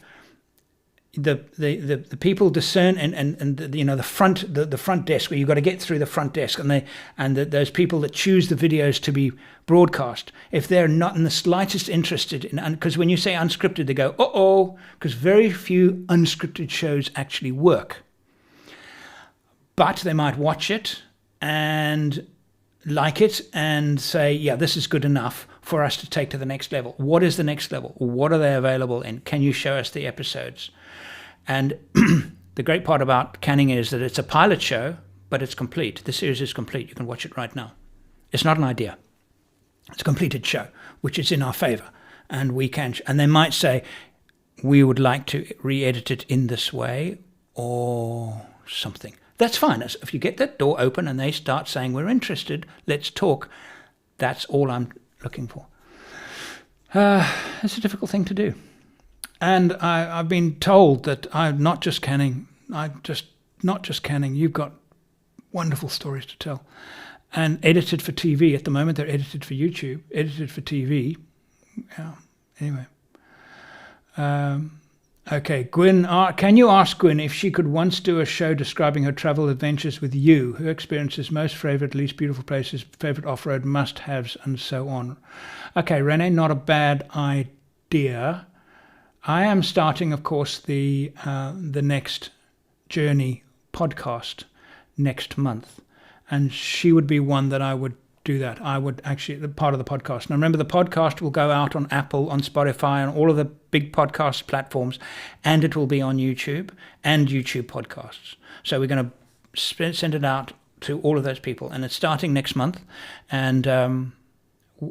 the people discern and you know the front desk where you've got to get through the front desk and those people that choose the videos to be broadcast, if they're not in the slightest interested in, because when you say unscripted they go because very few unscripted shows actually work, but they might watch it and like it and say, yeah, this is good enough for us to take to the next level. What is the next level? What are they available in? Can you show us the episodes? And the great part about Canning is that it's a pilot show, but it's complete. The series is complete. You can watch it right now. It's not an idea. It's a completed show, which is in our favor. And we can, and they might say, we would like to re-edit it in this way or something. That's fine. If you get that door open and they start saying, we're interested, let's talk. That's all I'm looking for. It's a difficult thing to do. And I've been told that I'm not just Canning. Not just Canning. You've got wonderful stories to tell. And edited for TV. At the moment, they're edited for YouTube. Edited for TV. Yeah. Anyway. Okay. Gwyn, can you ask Gwyn if she could once do a show describing her travel adventures with you, her experiences, most favorite, least beautiful places, favorite off-road must-haves, and so on. Okay, Renee, not a bad idea. I am starting, of course, the next Journey podcast next month, and she would be one that I would do that. I would actually, part of the podcast. Now, remember, the podcast will go out on Apple, on Spotify, on all of the big podcast platforms, and it will be on YouTube and YouTube podcasts. So we're going to send it out to all of those people, and it's starting next month, and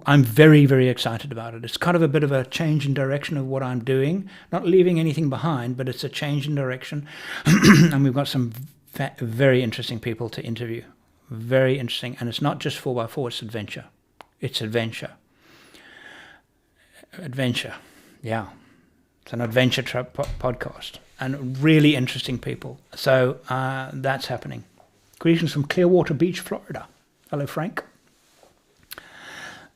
I'm very, very excited about it. It's kind of a bit of a change in direction of what I'm doing, not leaving anything behind, but it's a change in direction. And we've got some very interesting people to interview. Very interesting. And it's not just 4x4, it's adventure. It's adventure. Adventure. Yeah. It's an adventure podcast and really interesting people. So that's happening. Greetings from Clearwater Beach, Florida. Hello, Frank.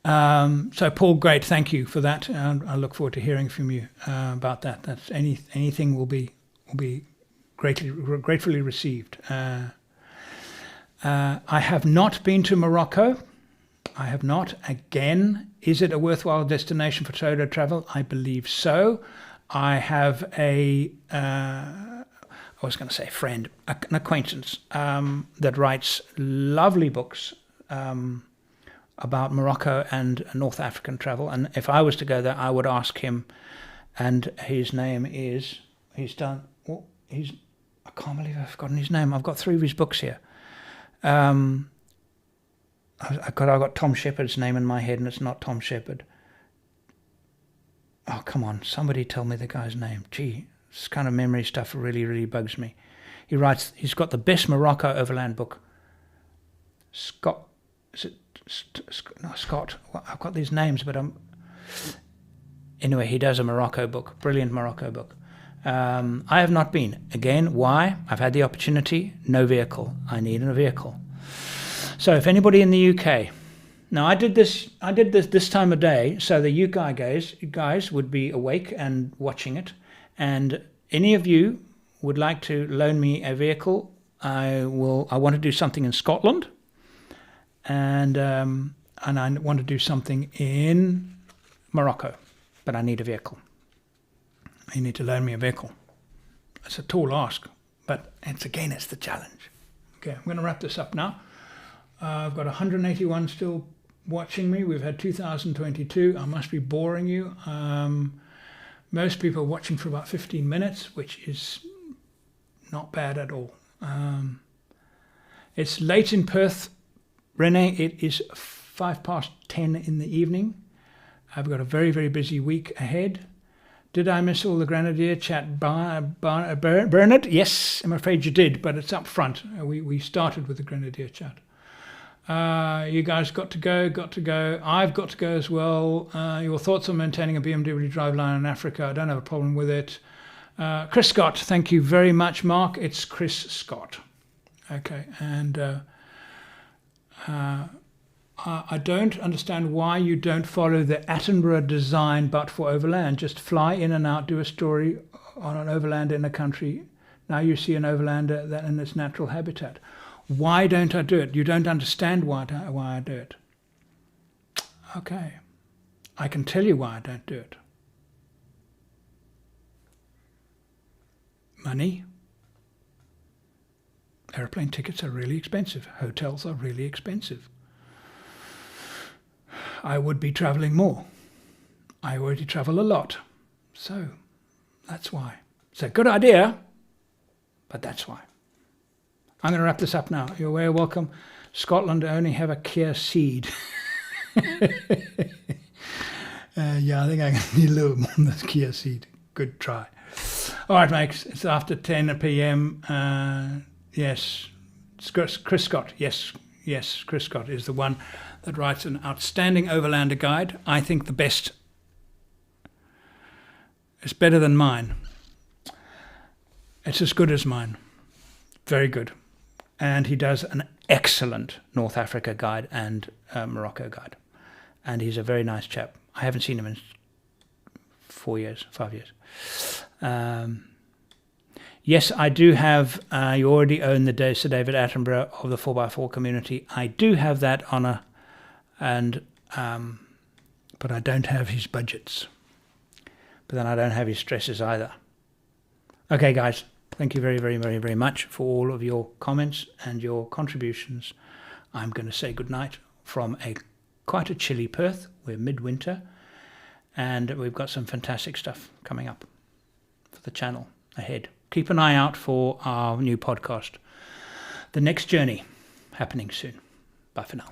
So Paul, great, thank you for that. I look forward to hearing from you about that. That's anything will be gratefully received. I have not been to Morocco. I have not. Again, is it a worthwhile destination for solo travel? I believe so. I have I was going to say friend, an acquaintance that writes lovely books. About Morocco and North African travel, and if I was to go there, I would ask him. And his name is I can't believe I've forgotten his name. I've got 3 of his books here. I've got Tom Shepard's name in my head, and it's not Tom Shepard. Oh, come on, somebody tell me the guy's name. Gee, this kind of memory stuff really, really bugs me. He's got the best Morocco overland book. Scott. Well, I've got these names, but anyway, he does a Morocco book, brilliant Morocco book. I have not been. Again, why? I've had the opportunity, no vehicle. I need a vehicle. So if anybody in the UK, now I did this time of day, so the UK guys would be awake and watching it, and any of you would like to loan me a vehicle, I want to do something in Scotland. And I want to do something in Morocco, but I need a vehicle. You need to loan me a vehicle. It's a tall ask, but it's the challenge. Okay, I'm going to wrap this up now. I've got 181 still watching me. We've had 2022. I must be boring you. Most people are watching for about 15 minutes, which is not bad at all. It's late in Perth, Renee. It is 10:05 in the evening. I've got a very, very busy week ahead. Did I miss all the Grenadier chat, Bernard? Yes, I'm afraid you did, but it's up front. We started with the Grenadier chat. You guys got to go. I've got to go as well. Your thoughts on maintaining a BMW driveline in Africa? I don't have a problem with it. Chris Scott, thank you very much, Mark. It's Chris Scott. Okay, and I don't understand why you don't follow the Attenborough design, but for overland. Just fly in and out, do a story on an overlander in a country. Now you see an overlander that in its natural habitat. Why don't I do it? You don't understand why I do it. Okay, I can tell you why I don't do it. Money. Airplane tickets are really expensive. Hotels are really expensive. I would be traveling more. I already travel a lot. So that's why. It's a good idea, but that's why. I'm going to wrap this up now. You're very welcome. Scotland only have a Kia Ceed. Yeah, I think I can need a little more than this Kia Ceed. Good try. All right, mates. It's after 10 p.m. Yes. Chris Scott. Yes, Chris Scott is the one that writes an outstanding overlander guide. I think the best. It's better than mine. It's as good as mine. Very good. And he does an excellent North Africa guide and Morocco guide. And he's a very nice chap. I haven't seen him in 5 years. Yes, I do have, you already own the Sir David Attenborough of the 4x4 community. I do have that honour, and but I don't have his budgets. But then I don't have his stresses either. Okay, guys, thank you very, very, very, very much for all of your comments and your contributions. I'm going to say goodnight from quite a chilly Perth. We're midwinter, and we've got some fantastic stuff coming up for the channel ahead. Keep an eye out for our new podcast, The Next Journey, happening soon. Bye for now.